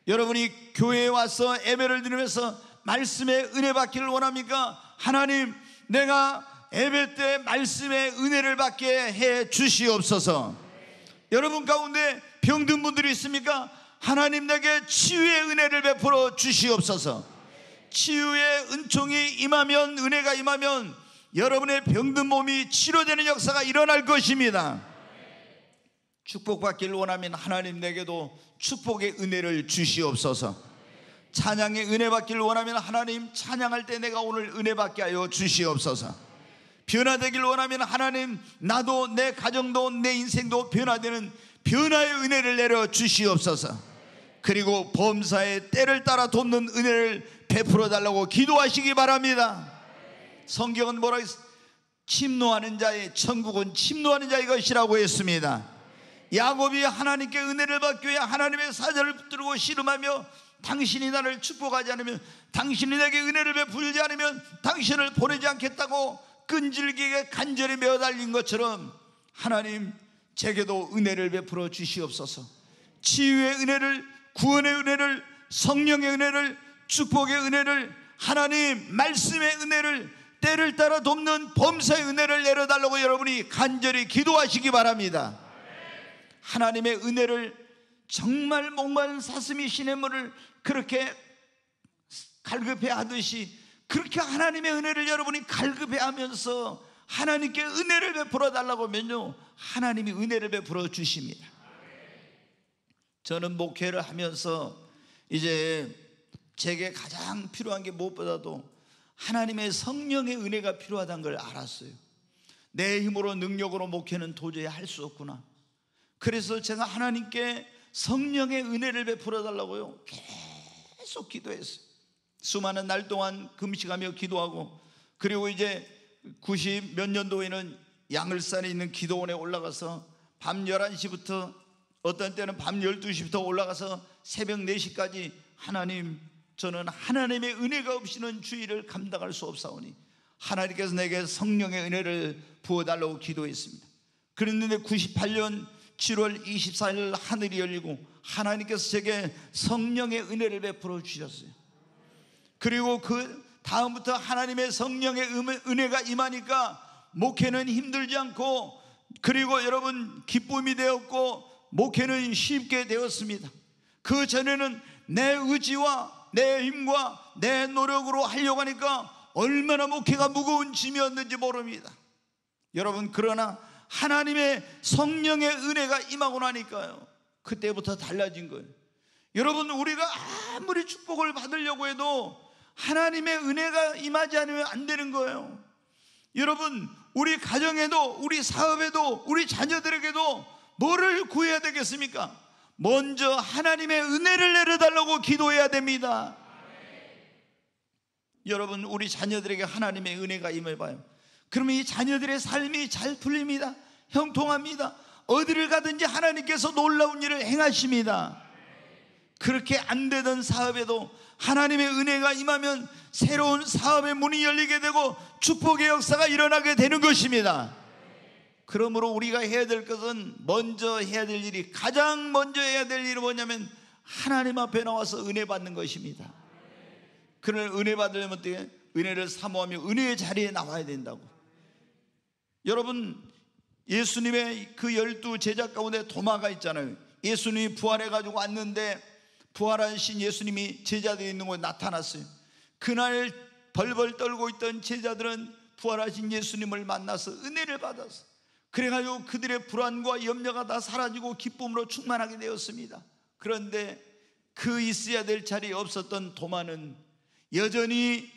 여러분이 교회에 와서 예배를 드리면서 말씀의 은혜 받기를 원합니까? 하나님, 내가 예배 때 말씀의 은혜를 받게 해 주시옵소서. 여러분 가운데 병든 분들이 있습니까? 하나님, 내게 치유의 은혜를 베풀어 주시옵소서. 치유의 은총이 임하면, 은혜가 임하면 여러분의 병든 몸이 치료되는 역사가 일어날 것입니다. 축복받기를 원하면 하나님, 내게도 축복의 은혜를 주시옵소서. 찬양의 은혜 받기를 원하면 하나님, 찬양할 때 내가 오늘 은혜 받게 하여 주시옵소서. 변화되기를 원하면 하나님, 나도 내 가정도 내 인생도 변화되는 변화의 은혜를 내려 주시옵소서. 그리고 범사의 때를 따라 돕는 은혜를 베풀어 달라고 기도하시기 바랍니다. 성경은 뭐라 했어요? 침노하는 자의 천국은 침노하는 자의 것이라고 했습니다. 야곱이 하나님께 은혜를 받기 위해 하나님의 사자를 붙들고 씨름하며 당신이 나를 축복하지 않으면, 당신이 내게 은혜를 베풀지 않으면 당신을 보내지 않겠다고 끈질기게 간절히 매어달린 것처럼 하나님, 제게도 은혜를 베풀어 주시옵소서. 치유의 은혜를, 구원의 은혜를, 성령의 은혜를, 축복의 은혜를, 하나님 말씀의 은혜를, 때를 따라 돕는 범사의 은혜를 내려달라고 여러분이 간절히 기도하시기 바랍니다. 하나님의 은혜를 정말 목마른 사슴이 시냇물을 그렇게 갈급해 하듯이, 그렇게 하나님의 은혜를 여러분이 갈급해 하면서 하나님께 은혜를 베풀어 달라고 하면요, 하나님이 은혜를 베풀어 주십니다. 저는 목회를 하면서 이제 제게 가장 필요한 게 무엇보다도 하나님의 성령의 은혜가 필요하다는 걸 알았어요. 내 힘으로 능력으로 목회는 도저히 할 수 없구나. 그래서 제가 하나님께 성령의 은혜를 베풀어 달라고요 계속 기도했어요. 수많은 날 동안 금식하며 기도하고, 그리고 이제 90 몇 년도에는 양을산에 있는 기도원에 올라가서 밤 11시부터, 어떤 때는 밤 12시부터 올라가서 새벽 4시까지 하나님, 저는 하나님의 은혜가 없이는 주의를 감당할 수 없사오니 하나님께서 내게 성령의 은혜를 부어달라고 기도했습니다. 그랬는데 98년 7월 24일 하늘이 열리고 하나님께서 제게 성령의 은혜를 베풀어 주셨어요. 그리고 그 다음부터 하나님의 성령의 은혜가 임하니까 목회는 힘들지 않고, 그리고 여러분 기쁨이 되었고, 목회는 쉽게 되었습니다. 그 전에는 내 의지와 내 힘과 내 노력으로 하려고 하니까 얼마나 목회가 무거운 짐이었는지 모릅니다. 여러분, 그러나 하나님의 성령의 은혜가 임하고 나니까요, 그때부터 달라진 거예요. 여러분, 우리가 아무리 축복을 받으려고 해도 하나님의 은혜가 임하지 않으면 안 되는 거예요. 여러분, 우리 가정에도, 우리 사업에도, 우리 자녀들에게도 뭐를 구해야 되겠습니까? 먼저 하나님의 은혜를 내려달라고 기도해야 됩니다. 여러분, 우리 자녀들에게 하나님의 은혜가 임해봐요. 그러면 이 자녀들의 삶이 잘 풀립니다. 형통합니다. 어디를 가든지 하나님께서 놀라운 일을 행하십니다. 그렇게 안 되던 사업에도 하나님의 은혜가 임하면 새로운 사업의 문이 열리게 되고 축복의 역사가 일어나게 되는 것입니다. 그러므로 우리가 해야 될 것은, 먼저 해야 될 일이, 가장 먼저 해야 될 일은 뭐냐면 하나님 앞에 나와서 은혜 받는 것입니다. 그런 은혜 받으려면 어떻게? 은혜를 사모하며 은혜의 자리에 나와야 된다고. 여러분, 예수님의 그 12 제자 가운데 도마가 있잖아요. 예수님이 부활해가지고 왔는데 부활하신 예수님이 제자들이 있는 곳에 나타났어요. 그날 벌벌 떨고 있던 제자들은 부활하신 예수님을 만나서 은혜를 받았어요. 그래가지고 그들의 불안과 염려가 다 사라지고 기쁨으로 충만하게 되었습니다. 그런데 그 있어야 될 자리에 없었던 도마는 여전히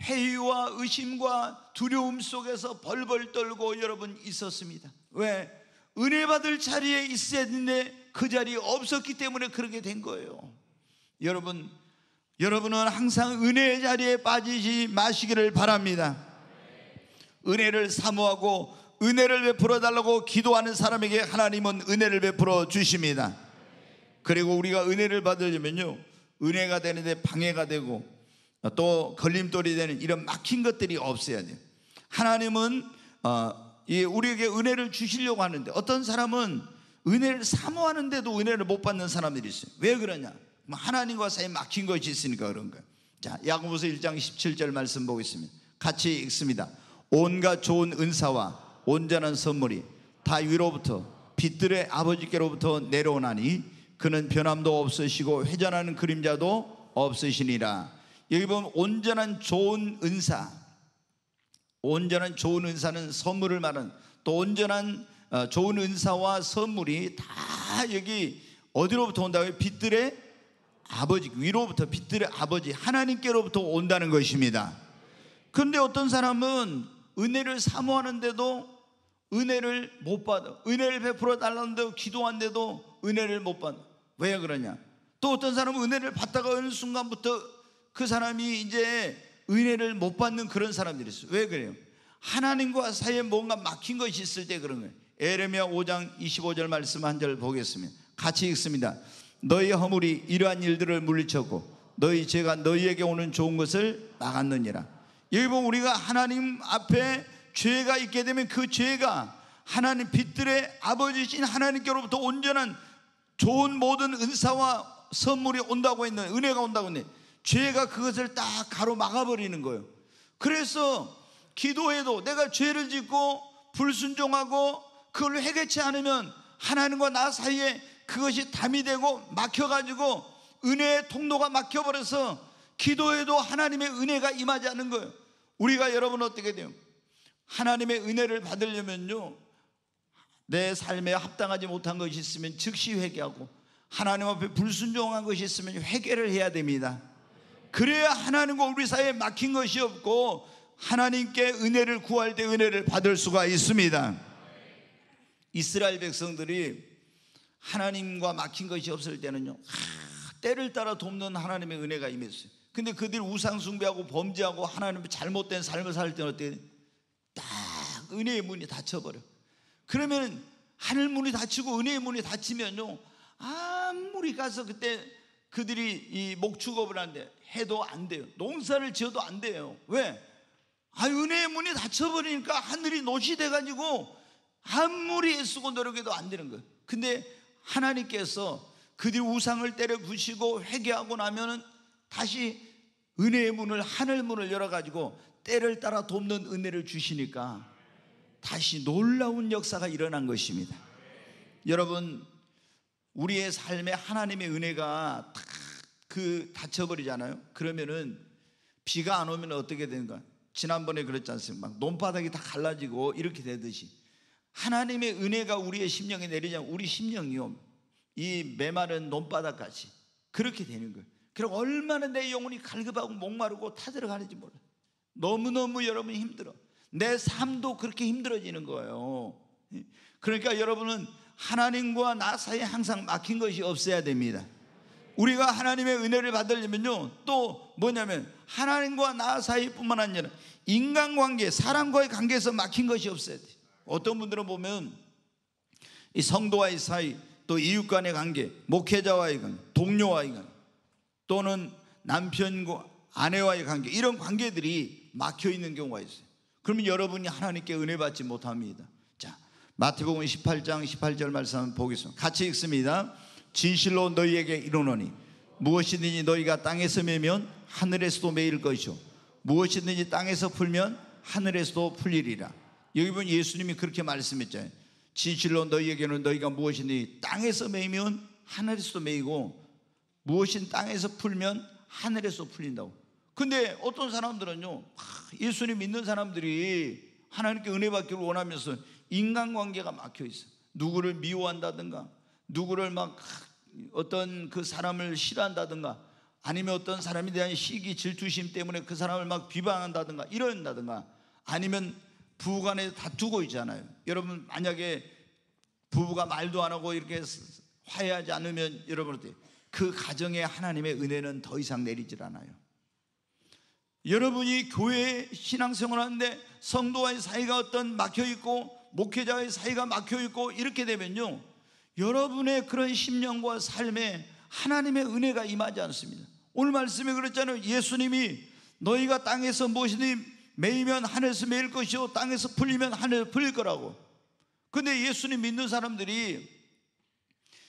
회의와 의심과 두려움 속에서 벌벌 떨고 여러분 있었습니다. 왜? 은혜 받을 자리에 있어야 되는데 그 자리에 없었기 때문에 그렇게 된 거예요. 여러분은 항상 은혜의 자리에 빠지지 마시기를 바랍니다. 은혜를 사모하고 은혜를 베풀어 달라고 기도하는 사람에게 하나님은 은혜를 베풀어 주십니다. 그리고 우리가 은혜를 받으려면요, 은혜가 되는데 방해가 되고 또 걸림돌이 되는 이런 막힌 것들이 없어야 돼요. 하나님은 우리에게 은혜를 주시려고 하는데, 어떤 사람은 은혜를 사모하는데도 은혜를 못 받는 사람들이 있어요. 왜 그러냐? 하나님과 사이에 막힌 것이 있으니까 그런 거예요. 자, 야고보서 1장 17절 말씀 보겠습니다. 같이 읽습니다. 온갖 좋은 은사와 온전한 선물이 다 위로부터 빛들의 아버지께로부터 내려오나니 그는 변함도 없으시고 회전하는 그림자도 없으시니라. 여기 보면 온전한 좋은 은사, 온전한 좋은 은사는 선물을 말하는, 또 온전한 좋은 은사와 선물이 다 여기 어디로부터 온다고요? 빛들의 아버지, 위로부터, 빛들의 아버지 하나님께로부터 온다는 것입니다. 그런데 어떤 사람은 은혜를 사모하는데도 은혜를 못 받아. 은혜를 베풀어 달라는데도 기도하는데도 은혜를 못 받아. 왜 그러냐? 또 어떤 사람은 은혜를 받다가 어느 순간부터 그 사람이 이제 은혜를 못 받는 그런 사람들이 있어요. 왜 그래요? 하나님과 사이에 뭔가 막힌 것이 있을 때 그런 거예요. 에레미야 5장 25절 말씀 한 절 보겠습니다. 같이 읽습니다. 너희 허물이 이러한 일들을 물리쳤고 너희 죄가 너희에게 오는 좋은 것을 막았느니라. 여기 보면 우리가 하나님 앞에 죄가 있게 되면 그 죄가 하나님 빛들의 아버지신 하나님께로부터 온전한 좋은 모든 은사와 선물이 온다고 했는, 은혜가 온다고 했네. 죄가 그것을 딱 가로막아버리는 거예요. 그래서 기도해도 내가 죄를 짓고 불순종하고 그걸 회개치 않으면 하나님과 나 사이에 그것이 담이 되고 막혀가지고 은혜의 통로가 막혀버려서 기도해도 하나님의 은혜가 임하지 않는 거예요. 우리가 여러분 어떻게 돼요? 하나님의 은혜를 받으려면요, 내 삶에 합당하지 못한 것이 있으면 즉시 회개하고 하나님 앞에 불순종한 것이 있으면 회개를 해야 됩니다. 그래야 하나님과 우리 사이에 막힌 것이 없고 하나님께 은혜를 구할 때 은혜를 받을 수가 있습니다. 이스라엘 백성들이 하나님과 막힌 것이 없을 때는요, 때를 따라 돕는 하나님의 은혜가 임했어요. 근데 그들이 우상 숭배하고 범죄하고 하나님의 잘못된 삶을 살 때는 어때요? 딱 은혜의 문이 닫혀버려. 그러면 하늘 문이 닫히고 은혜의 문이 닫히면요, 아무리 가서 그때 그들이 이 목축업을 하는데 해도 안 돼요. 농사를 지어도 안 돼요. 왜? 은혜의 문이 닫혀버리니까 하늘이 노시 돼가지고 아무리 애쓰고 노력해도 안 되는 거예요. 근데 하나님께서 그들이 우상을 때려 부시고 회개하고 나면은 다시 은혜의 문을, 하늘 문을 열어가지고 때를 따라 돕는 은혜를 주시니까 다시 놀라운 역사가 일어난 것입니다. 여러분, 우리의 삶에 하나님의 은혜가 딱 닫혀버리잖아요. 그러면은 비가 안 오면 어떻게 되는가? 지난번에 그랬지 않습니까? 막 논바닥이 다 갈라지고 이렇게 되듯이 하나님의 은혜가 우리의 심령에 내리자면 우리 심령이요, 이 메마른 논바닥같이 그렇게 되는 거예요. 그리고 얼마나 내 영혼이 갈급하고 목마르고 타들어가는지 몰라요. 너무너무 여러분이 힘들어. 내 삶도 그렇게 힘들어지는 거예요. 그러니까 여러분은 하나님과 나 사이에 항상 막힌 것이 없어야 됩니다. 우리가 하나님의 은혜를 받으려면요, 또 뭐냐면 하나님과 나 사이뿐만 아니라 인간관계, 사람과의 관계에서 막힌 것이 없어야 돼요. 어떤 분들은 보면 이 성도와의 사이, 또 이웃 간의 관계, 목회자와의 관계, 동료와의 관계, 또는 남편과 아내와의 관계, 이런 관계들이 막혀 있는 경우가 있어요. 그러면 여러분이 하나님께 은혜 받지 못합니다. 자, 마태복음 18장 18절 말씀 한번 보겠습니다. 같이 읽습니다. 진실로 너희에게 이르노니 무엇이든지 너희가 땅에서 매면 하늘에서도 매일 것이요 무엇이든지 땅에서 풀면 하늘에서도 풀리리라. 여기 보면 예수님이 그렇게 말씀했잖아요. 진실로 너희에게는 너희가 무엇이든지 땅에서 매면 하늘에서도 매이고 무엇인 땅에서 풀면 하늘에서 풀린다고. 근데 어떤 사람들은요, 예수님 믿는 사람들이 하나님께 은혜 받기를 원하면서 인간관계가 막혀 있어요. 누구를 미워한다든가, 누구를 막 어떤 그 사람을 싫어한다든가, 아니면 어떤 사람에 대한 시기 질투심 때문에 그 사람을 막 비방한다든가 이런다든가, 아니면 부부간에 다투고 있잖아요. 여러분, 만약에 부부가 말도 안 하고 이렇게 화해하지 않으면 여러분 어때요? 그 가정에 하나님의 은혜는 더 이상 내리질 않아요. 여러분이 교회 신앙생활 하는데 성도와의 사이가 어떤 막혀있고 목회자와의 사이가 막혀있고 이렇게 되면요, 여러분의 그런 심령과 삶에 하나님의 은혜가 임하지 않습니다. 오늘 말씀에 그랬잖아요. 예수님이 너희가 땅에서 무엇이든 매이면 하늘에서 매일 것이요 땅에서 풀리면 하늘에서 풀릴 거라고. 근데 예수님 믿는 사람들이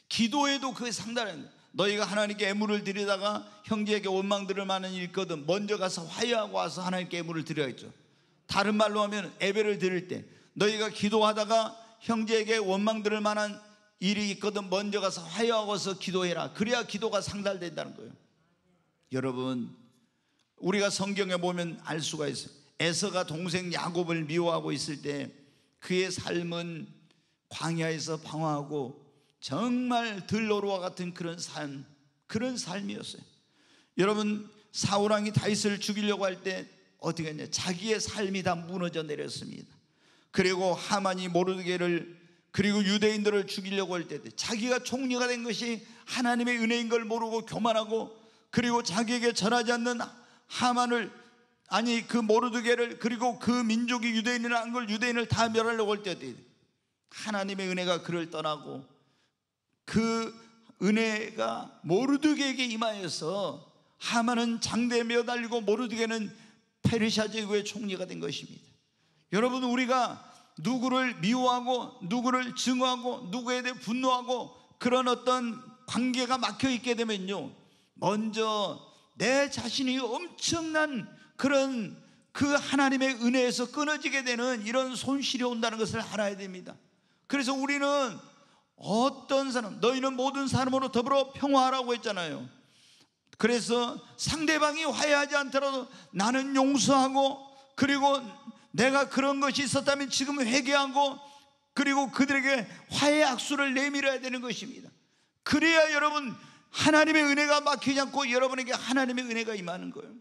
기도해도 그게 상달하는 거예요. 너희가 하나님께 애물을 드리다가 형제에게 원망 들을 만한 일이 있거든 먼저 가서 화해하고 와서 하나님께 애물을 드려야겠죠. 다른 말로 하면 예배를 드릴 때 너희가 기도하다가 형제에게 원망 들을 만한 일이 있거든 먼저 가서 화해하고서 기도해라. 그래야 기도가 상달된다는 거예요. 여러분, 우리가 성경에 보면 알 수가 있어요. 에서가 동생 야곱을 미워하고 있을 때 그의 삶은 광야에서 방황하고 정말 들노루와 같은 그런 삶이었어요. 여러분, 사울왕이 다윗을 죽이려고 할 때 어떻게 했냐? 자기의 삶이 다 무너져 내렸습니다. 그리고 하만이 모르드게를 그리고 유대인들을 죽이려고 할 때 자기가 총리가 된 것이 하나님의 은혜인 걸 모르고 교만하고, 그리고 자기에게 절하지 않는 하만을, 아니 그 모르드게를, 그리고 그 민족이 유대인이라는 걸, 유대인을 다 멸하려고 할 때 하나님의 은혜가 그를 떠나고 그 은혜가 모르드게에게 임하여서 하만은 장대에 매달리고 모르드게는 페르시아 제국의 총리가 된 것입니다. 여러분, 우리가 누구를 미워하고 누구를 증오하고 누구에 대해 분노하고 그런 어떤 관계가 막혀 있게 되면요, 먼저 내 자신이 엄청난 그런 그 하나님의 은혜에서 끊어지게 되는 이런 손실이 온다는 것을 알아야 됩니다. 그래서 우리는 어떤 사람, 너희는 모든 사람으로 더불어 평화하라고 했잖아요. 그래서 상대방이 화해하지 않더라도 나는 용서하고, 그리고 내가 그런 것이 있었다면 지금 회개하고, 그리고 그들에게 화해 악수를 내밀어야 되는 것입니다. 그래야 여러분, 하나님의 은혜가 막히지 않고 여러분에게 하나님의 은혜가 임하는 거예요.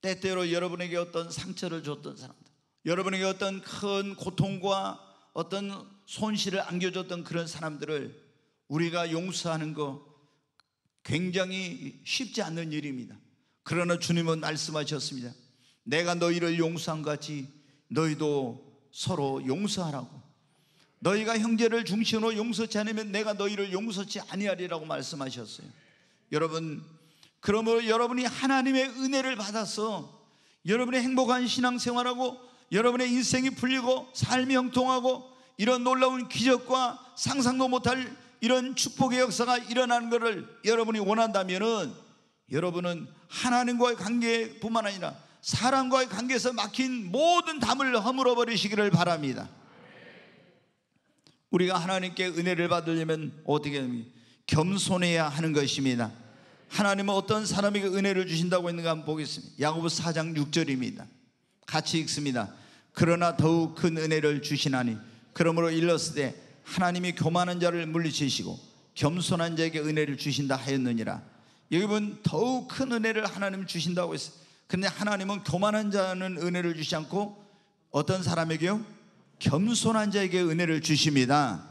때때로 여러분에게 어떤 상처를 줬던 사람들, 여러분에게 어떤 큰 고통과 어떤 손실을 안겨줬던 그런 사람들을 우리가 용서하는 거 굉장히 쉽지 않는 일입니다. 그러나 주님은 말씀하셨습니다. 내가 너희를 용서한 것 같이 너희도 서로 용서하라고. 너희가 형제를 중심으로 용서치 않으면 내가 너희를 용서치 아니하리라고 말씀하셨어요. 여러분, 그러므로 여러분이 하나님의 은혜를 받아서 여러분의 행복한 신앙생활하고 여러분의 인생이 풀리고 삶이 형통하고 이런 놀라운 기적과 상상도 못할 이런 축복의 역사가 일어나는 것을 여러분이 원한다면 여러분은 하나님과의 관계뿐만 아니라 사람과의 관계에서 막힌 모든 담을 허물어 버리시기를 바랍니다. 우리가 하나님께 은혜를 받으려면 어떻게 합니까? 겸손해야 하는 것입니다. 하나님은 어떤 사람에게 은혜를 주신다고 했는가 한번 보겠습니다. 야고보서 4장 6절입니다. 같이 읽습니다. 그러나 더욱 큰 은혜를 주시나니 그러므로 일렀으되 하나님이 교만한 자를 물리치시고 겸손한 자에게 은혜를 주신다 하였느니라. 여기 보면 더욱 큰 은혜를 하나님 주신다고 했어요. 그런데 하나님은 교만한 자는 은혜를 주시지 않고 어떤 사람에게요? 겸손한 자에게 은혜를 주십니다.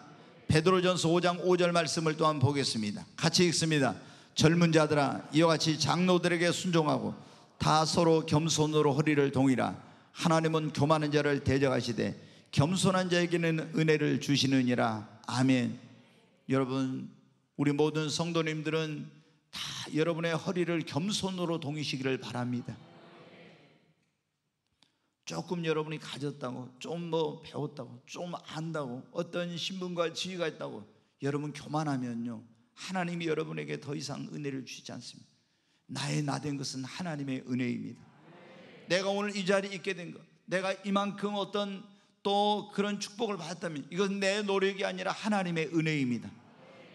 베드로전서 5장 5절 말씀을 또한 보겠습니다. 같이 읽습니다. 젊은 자들아, 이와 같이 장로들에게 순종하고 다 서로 겸손으로 허리를 동이라. 하나님은 교만한 자를 대적하시되 겸손한 자에게는 은혜를 주시느니라. 아멘. 여러분, 우리 모든 성도님들은 다 여러분의 허리를 겸손으로 동이시기를 바랍니다. 조금 여러분이 가졌다고, 좀 뭐 배웠다고, 좀 안다고, 어떤 신분과 지위가 있다고 여러분 교만하면요, 하나님이 여러분에게 더 이상 은혜를 주시지 않습니다. 나의 나 된 것은 하나님의 은혜입니다. 내가 오늘 이 자리에 있게 된 것, 내가 이만큼 어떤 또 그런 축복을 받았다면 이건 내 노력이 아니라 하나님의 은혜입니다.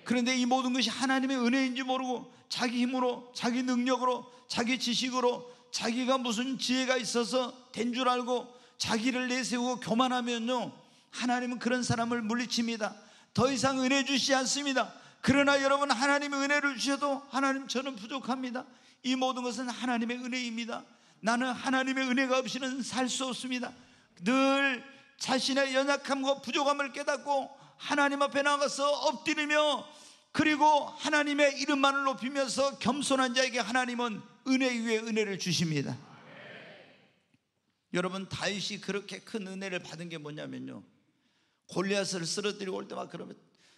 그런데 이 모든 것이 하나님의 은혜인지 모르고 자기 힘으로, 자기 능력으로, 자기 지식으로, 자기가 무슨 지혜가 있어서 된 줄 알고 자기를 내세우고 교만하면요, 하나님은 그런 사람을 물리칩니다. 더 이상 은혜 주시지 않습니다. 그러나 여러분, 하나님의 은혜를 주셔도 하나님, 저는 부족합니다. 이 모든 것은 하나님의 은혜입니다. 나는 하나님의 은혜가 없이는 살 수 없습니다. 늘 자신의 연약함과 부족함을 깨닫고 하나님 앞에 나가서 엎드리며, 그리고 하나님의 이름만을 높이면서 겸손한 자에게 하나님은 은혜 위에 은혜를 주십니다. 여러분, 다윗이 그렇게 큰 은혜를 받은 게 뭐냐면요, 골리앗을 쓰러뜨리고 올 때만 그러면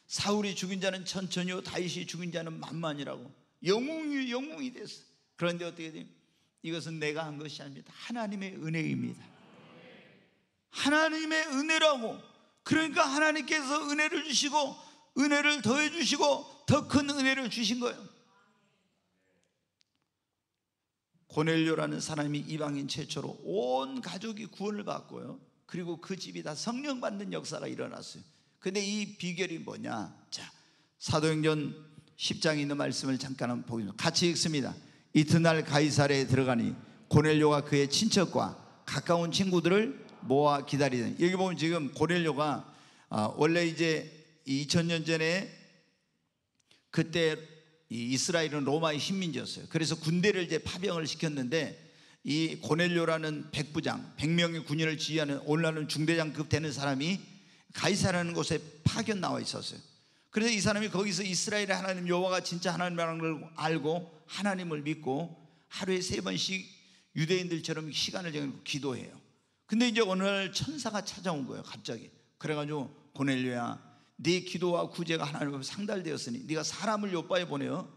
사울이 죽인 자는 천천히요 다윗이 죽인 자는 만만이라고 영웅이 됐어. 그런데 어떻게 돼요? 이것은 내가 한 것이 아닙니다. 하나님의 은혜입니다. 하나님의 은혜라고. 그러니까 하나님께서 은혜를 주시고 은혜를 더해 주시고 더 큰 은혜를 주신 거예요. 고넬료라는 사람이 이방인 최초로 온 가족이 구원을 받고요, 그리고 그 집이 다 성령 받는 역사가 일어났어요. 근데 이 비결이 뭐냐? 자, 사도행전 10장에 있는 말씀을 잠깐 한번 보겠습니다. 같이 읽습니다. 이튿날 가이사랴에 들어가니 고넬료가 그의 친척과 가까운 친구들을 모아 기다리더니, 여기 보면 지금 고넬료가 원래 이제 2000년 전에 그때 이 이스라엘은 로마의 식민지였어요. 그래서 군대를 이제 파병을 시켰는데, 이 고넬료라는 백부장, 100명의 군인을 지휘하는 오늘날은 중대장급 되는 사람이 가이사라는 곳에 파견 나와 있었어요. 그래서 이 사람이 거기서 이스라엘의 하나님 여호와가 진짜 하나님이라는 걸 알고 하나님을 믿고 하루에 3번씩 유대인들처럼 시간을 정해놓고 기도해요. 근데 이제 어느 날 천사가 찾아온 거예요, 갑자기. 그래가지고 고넬료야, 네 기도와 구제가 하나님 앞에 상달되었으니 네가 사람을 요바에 보내어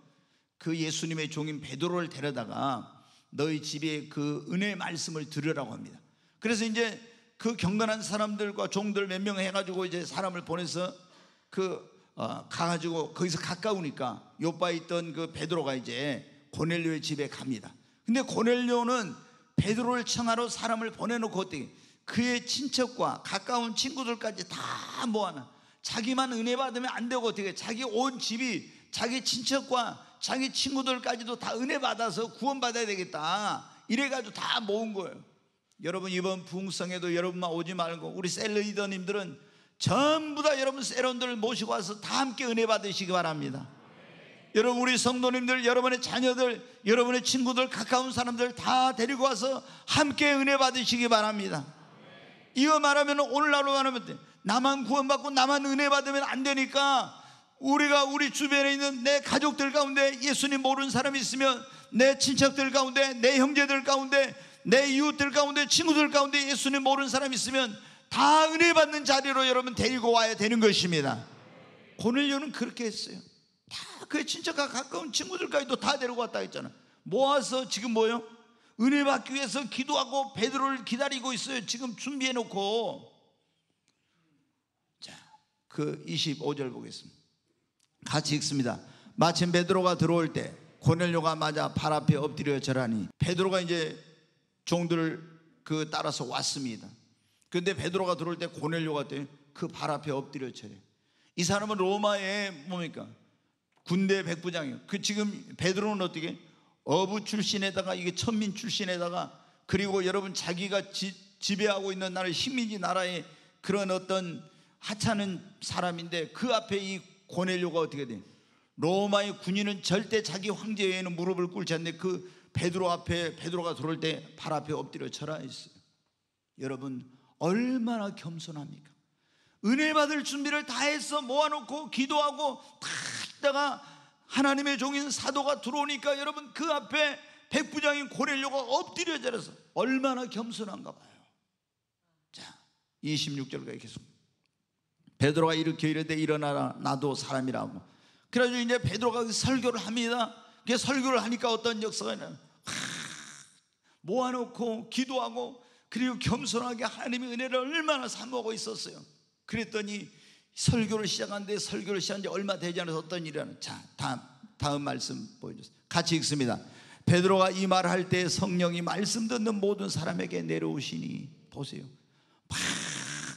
그 예수님의 종인 베드로를 데려다가 너희 집에 그 은혜의 말씀을 들으라고 합니다. 그래서 이제 그 경건한 사람들과 종들 몇 명 해가지고 이제 사람을 보내서 가가지고 거기서 가까우니까 요바에 있던 그 베드로가 이제 고넬료의 집에 갑니다. 근데 고넬료는 베드로를 청하러 사람을 보내놓고 어떻게 그의 친척과 가까운 친구들까지 다 모아놔. 자기만 은혜 받으면 안 되고 어떻게 자기 온 집이 자기 친척과 자기 친구들까지도 다 은혜 받아서 구원받아야 되겠다, 이래가지고 다 모은 거예요. 여러분 이번 부흥성에도 여러분만 오지 말고 우리 셀 리더님들은 전부 다 여러분 셀원들을 모시고 와서 다 함께 은혜 받으시기 바랍니다. 여러분 우리 성도님들, 여러분의 자녀들, 여러분의 친구들, 가까운 사람들 다 데리고 와서 함께 은혜 받으시기 바랍니다. 이거 말하면 오늘날로 말하면 나만 구원받고 나만 은혜 받으면 안 되니까 우리가 우리 주변에 있는 내 가족들 가운데 예수님 모르는 사람이 있으면 내 친척들 가운데, 내 형제들 가운데, 내 이웃들 가운데, 친구들 가운데 예수님 모르는 사람이 있으면 다 은혜 받는 자리로 여러분 데리고 와야 되는 것입니다. 고넬료는 그렇게 했어요. 다 그의 친척과 가까운 친구들까지도 다 데리고 왔다 했잖아. 모아서 지금 뭐요? 은혜 받기 위해서 기도하고 베드로를 기다리고 있어요. 지금 준비해 놓고. 자, 그 25절 보겠습니다. 같이 읽습니다. 마침 베드로가 들어올 때 고넬료가 맞아 발 앞에 엎드려 절하니, 베드로가 이제 종들을 따라서 왔습니다. 그런데 베드로가 들어올 때 고넬료가 그 발 앞에 엎드려 절해. 이 사람은 로마의 뭡니까? 군대 백부장이에요. 지금 베드로는 어떻게? 어부 출신에다가 이게 천민 출신에다가, 그리고 여러분 자기가 지배하고 있는 나라의 식민지 나라의 그런 어떤 하찮은 사람인데 그 앞에 이 고넬료가 어떻게 돼? 로마의 군인은 절대 자기 황제 외에는 무릎을 꿇지 않는데 그 베드로 앞에, 베드로가 들어올 때 발 앞에 엎드려 절하 있어요. 여러분 얼마나 겸손합니까? 은혜 받을 준비를 다 해서 모아놓고 기도하고 다 있다가 하나님의 종인 사도가 들어오니까 여러분 그 앞에 백부장인 고넬료가 엎드려 절해서 얼마나 겸손한가 봐요. 자, 26절까지 계속. 베드로가 이렇게 이르되 일어나라, 나도 사람이라고. 그래가지고 이제 베드로가 설교를 합니다. 설교를 하니까 어떤 역사가 있냐면 모아놓고 기도하고 그리고 겸손하게 하나님의 은혜를 얼마나 사모하고 있었어요. 그랬더니 설교를 시작하는데 설교를 시작한 지 얼마 되지 않아서 어떤 일이 일어나요. 자, 다음 말씀 보여주세요. 같이 읽습니다. 베드로가 이 말을 할 때 성령이 말씀 듣는 모든 사람에게 내려오시니, 보세요, 막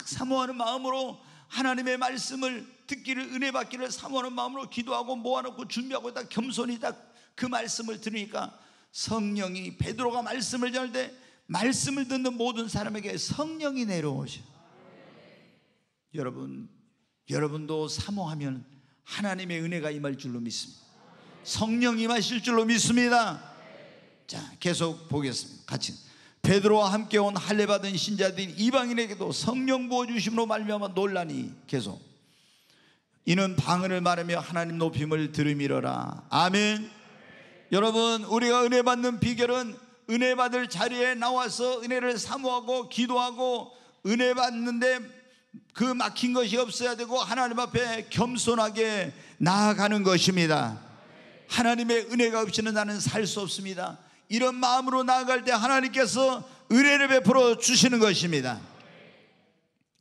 사모하는 마음으로 하나님의 말씀을 듣기를, 은혜 받기를 사모하는 마음으로 기도하고 모아놓고 준비하고 딱 겸손히 딱 그 말씀을 들으니까 성령이, 베드로가 말씀을 전할 때 말씀을 듣는 모든 사람에게 성령이 내려오셔. 여러분도 사모하면 하나님의 은혜가 임할 줄로 믿습니다. 성령 임하실 줄로 믿습니다. 자, 계속 보겠습니다. 같이. 베드로와 함께 온 할례 받은 신자들인 이방인에게도 성령 부어주심으로 말미암아 놀라니, 계속, 이는 방언을 말하며 하나님 높임을 들음이러라. 아멘. 여러분 우리가 은혜 받는 비결은 은혜 받을 자리에 나와서 은혜를 사모하고 기도하고 은혜 받는데 그 막힌 것이 없어야 되고 하나님 앞에 겸손하게 나아가는 것입니다. 하나님의 은혜가 없이는 나는 살 수 없습니다. 이런 마음으로 나아갈 때 하나님께서 은혜를 베풀어 주시는 것입니다.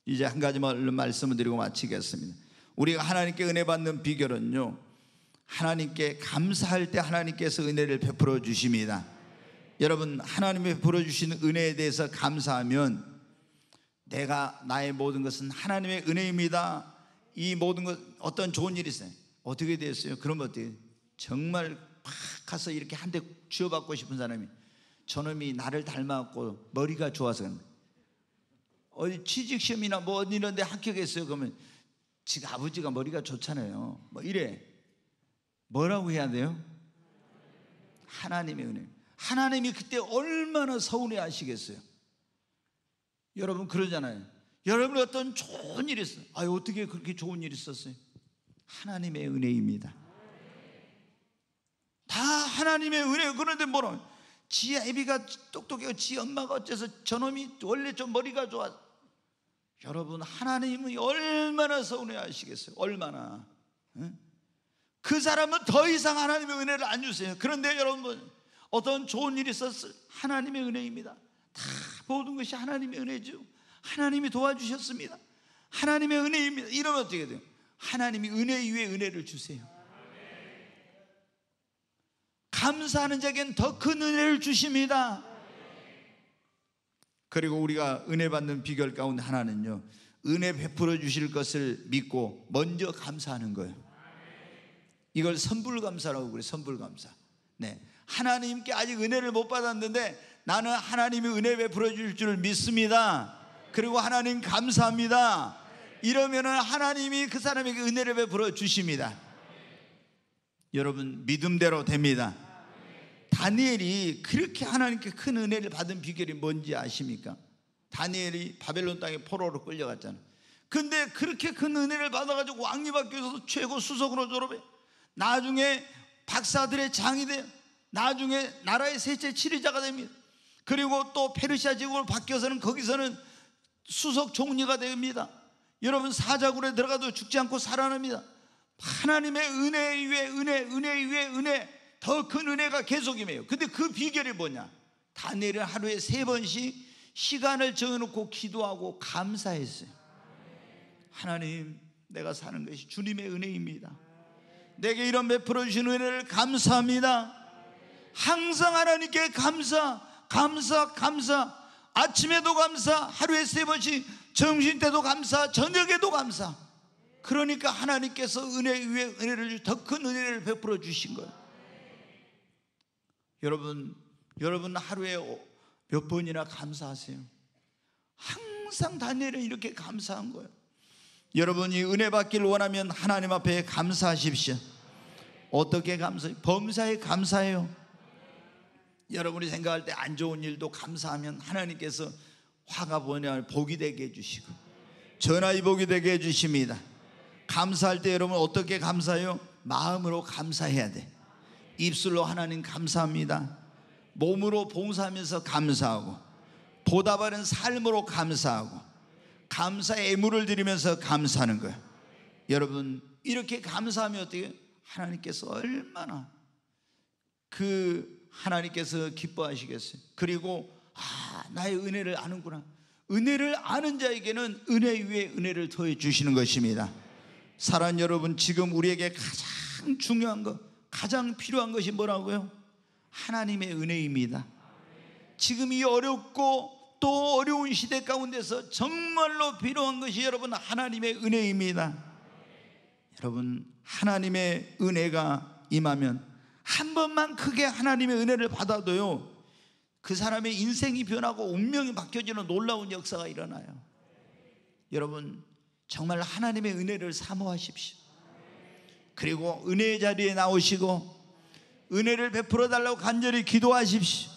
이제 한 가지만 말씀을 드리고 마치겠습니다. 우리가 하나님께 은혜 받는 비결은요, 하나님께 감사할 때 하나님께서 은혜를 베풀어 주십니다. 여러분 하나님이 베풀어 주신 은혜에 대해서 감사하면, 나의 모든 것은 하나님의 은혜입니다, 이 모든 것, 어떤 좋은 일이 있어요. 어떻게 됐어요? 그러면 어떻게, 정말 팍 가서 이렇게 한 대 쥐어받고 싶은 사람이, 저놈이 나를 닮아갖고 머리가 좋아서 어디 취직시험이나 뭐 어디 이런 데 합격했어요. 그러면 지금 아버지가 머리가 좋잖아요, 뭐 이래. 뭐라고 해야 돼요? 하나님의 은혜. 하나님이 그때 얼마나 서운해 하시겠어요. 여러분 그러잖아요. 여러분 어떤 좋은 일이 있어요. 어떻게 그렇게 좋은 일이 있었어요? 하나님의 은혜입니다. 다 하나님의 은혜. 그런데 뭐라, 지 애비가 똑똑해요, 지 엄마가 어째서 저놈이 원래 좀 머리가 좋아. 여러분, 하나님이 얼마나 서운해하시겠어요? 얼마나. 그 사람은 더 이상 하나님의 은혜를 안 주세요. 그런데 여러분, 어떤 좋은 일이 있었을 하나님의 은혜입니다. 다 모든 것이 하나님의 은혜죠. 하나님이 도와주셨습니다. 하나님의 은혜입니다. 이러면 어떻게 돼요? 하나님이 은혜 위에 은혜를 주세요. 감사하는 자에겐 더 큰 은혜를 주십니다. 그리고 우리가 은혜 받는 비결 가운데 하나는요, 은혜 베풀어 주실 것을 믿고 먼저 감사하는 거예요. 이걸 선불감사라고 그래요. 선불감사. 네, 하나님께 아직 은혜를 못 받았는데 나는 하나님이 은혜 베풀어 주실 줄 믿습니다. 그리고 하나님 감사합니다. 이러면은 하나님이 그 사람에게 은혜를 베풀어 주십니다. 여러분, 믿음대로 됩니다. 다니엘이 그렇게 하나님께 큰 은혜를 받은 비결이 뭔지 아십니까? 다니엘이 바벨론 땅에 포로로 끌려갔잖아요. 근데 그렇게 큰 은혜를 받아가지고 왕립학교에서 최고 수석으로 졸업해. 나중에 박사들의 장이 돼요. 나중에 나라의 셋째 치리자가 됩니다. 그리고 또 페르시아 제국으로 바뀌어서는 거기서는 수석 총리가 됩니다. 여러분, 사자굴에 들어가도 죽지 않고 살아납니다. 하나님의 은혜 위에 은혜, 은혜 위에 은혜, 더 큰 은혜가 계속 임해요. 근데 그 비결이 뭐냐? 다니엘은 하루에 3번씩 시간을 정해놓고 기도하고 감사했어요. 하나님, 내가 사는 것이 주님의 은혜입니다. 내게 이런 베풀어 주신 은혜를 감사합니다. 항상 하나님께 감사, 감사, 감사. 아침에도 감사, 하루에 3번씩, 점심때도 감사, 저녁에도 감사. 그러니까 하나님께서 은혜 위에 은혜를, 더 큰 은혜를 베풀어 주신 거예요. 여러분 하루에 몇 번이나 감사하세요? 항상 다니엘은 이렇게 감사한 거예요. 여러분이 은혜 받기를 원하면 하나님 앞에 감사하십시오. 어떻게 감사해요? 범사에 감사해요. 여러분이 생각할 때 안 좋은 일도 감사하면 하나님께서 화가 보냐 복이 되게 해주시고 전화위 복이 되게 해주십니다. 감사할 때 여러분 어떻게 감사해요? 마음으로 감사해야 돼. 입술로 하나님 감사합니다. 몸으로 봉사하면서 감사하고, 보답하는 삶으로 감사하고, 감사의 애물을 드리면서 감사하는 거예요. 여러분, 이렇게 감사하면 어떻게 해요? 하나님께서 얼마나 하나님께서 기뻐하시겠어요. 그리고 나의 은혜를 아는구나. 은혜를 아는 자에게는 은혜 위에 은혜를 더해 주시는 것입니다. 사랑하는 여러분, 지금 우리에게 가장 중요한 것, 가장 필요한 것이 뭐라고요? 하나님의 은혜입니다. 지금 이 어렵고 또 어려운 시대 가운데서 정말로 필요한 것이 여러분 하나님의 은혜입니다. 여러분, 하나님의 은혜가 임하면 한 번만 크게 하나님의 은혜를 받아도요, 그 사람의 인생이 변하고 운명이 바뀌어지는 놀라운 역사가 일어나요. 여러분, 정말 하나님의 은혜를 사모하십시오. 그리고 은혜의 자리에 나오시고 은혜를 베풀어 달라고 간절히 기도하십시오.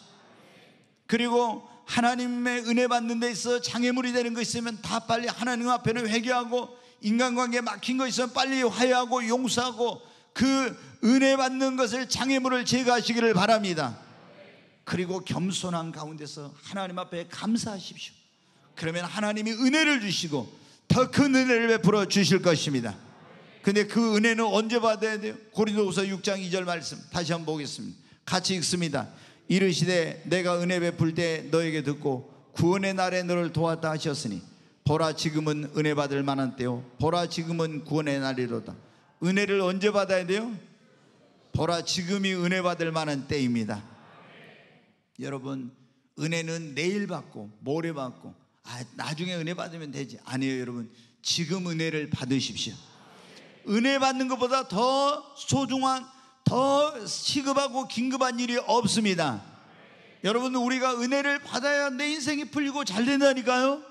그리고 하나님의 은혜 받는 데 있어 장애물이 되는 거 있으면 다 빨리 하나님 앞에는 회개하고, 인간관계에 막힌 거 있으면 빨리 화해하고 용서하고 그 은혜 받는 것을, 장애물을 제거하시기를 바랍니다. 그리고 겸손한 가운데서 하나님 앞에 감사하십시오. 그러면 하나님이 은혜를 주시고 더 큰 은혜를 베풀어 주실 것입니다. 근데 그 은혜는 언제 받아야 돼요? 고린도후서 6장 2절 말씀 다시 한번 보겠습니다. 같이 읽습니다. 이르시되 내가 은혜 베풀 때 너에게 듣고 구원의 날에 너를 도왔다 하셨으니 보라 지금은 은혜 받을 만한 때요 보라 지금은 구원의 날이로다. 은혜를 언제 받아야 돼요? 보라 지금이 은혜 받을 만한 때입니다. 여러분, 은혜는 내일 받고 모레 받고 나중에 은혜 받으면 되지. 아니에요. 여러분, 지금 은혜를 받으십시오. 은혜 받는 것보다 더 소중한, 더 시급하고 긴급한 일이 없습니다. 여러분, 우리가 은혜를 받아야 내 인생이 풀리고 잘 된다니까요.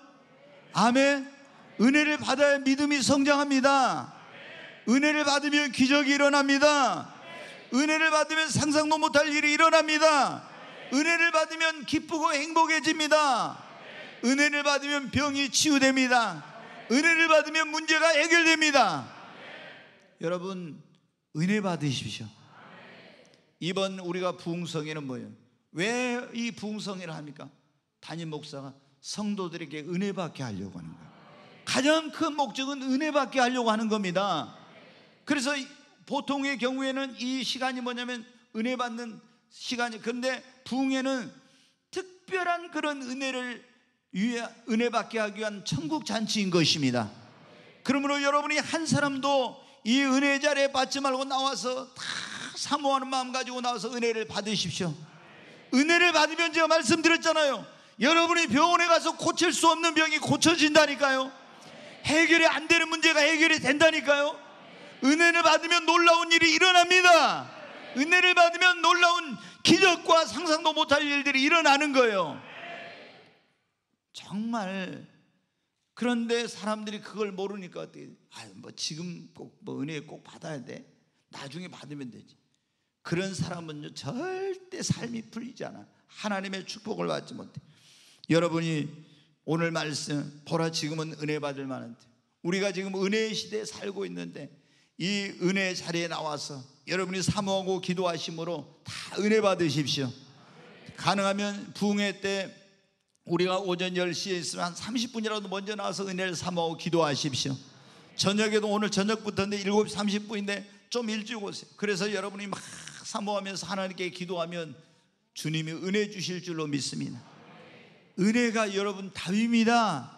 아멘. 은혜를 받아야 믿음이 성장합니다. 은혜를 받으면 기적이 일어납니다. 은혜를 받으면 상상도 못할 일이 일어납니다. 은혜를 받으면 기쁘고 행복해집니다. 은혜를 받으면 병이 치유됩니다. 은혜를 받으면 문제가 해결됩니다. 여러분, 은혜 받으십시오. 이번 우리가 부흥성회는 뭐예요? 왜 이 부흥성회를 합니까? 담임 목사가 성도들에게 은혜 받게 하려고 하는 거예요. 가장 큰 목적은 은혜 받게 하려고 하는 겁니다. 그래서 보통의 경우에는 이 시간이 뭐냐면 은혜 받는 시간이, 그런데 부흥회는 특별한 그런 은혜 받게 하기 위한 천국 잔치인 것입니다. 그러므로 여러분이 한 사람도 이 은혜 자리에 받지 말고 나와서 다 사모하는 마음 가지고 나와서 은혜를 받으십시오. 은혜를 받으면 제가 말씀드렸잖아요. 여러분이 병원에 가서 고칠 수 없는 병이 고쳐진다니까요. 해결이 안 되는 문제가 해결이 된다니까요. 은혜를 받으면 놀라운 일이 일어납니다. 은혜를 받으면 놀라운 기적과 상상도 못할 일들이 일어나는 거예요. 정말. 그런데 사람들이 그걸 모르니까 어떻게, 지금 꼭 은혜 꼭 받아야 돼, 나중에 받으면 되지. 그런 사람은요 절대 삶이 풀리지 않아. 하나님의 축복을 받지 못해. 여러분이 오늘 말씀 보라, 지금은 은혜 받을 만한데, 우리가 지금 은혜의 시대에 살고 있는데 이 은혜 자리에 나와서 여러분이 사모하고 기도하심으로 다 은혜 받으십시오. 가능하면 부흥회 때 우리가 오전 10시에 있으면 한 30분이라도 먼저 나와서 은혜를 사모하고 기도하십시오. 저녁에도 오늘 저녁부터인데 7시 30분인데 좀 일찍 오세요. 그래서 여러분이 막 사모하면서 하나님께 기도하면 주님이 은혜 주실 줄로 믿습니다. 은혜가 여러분 답입니다.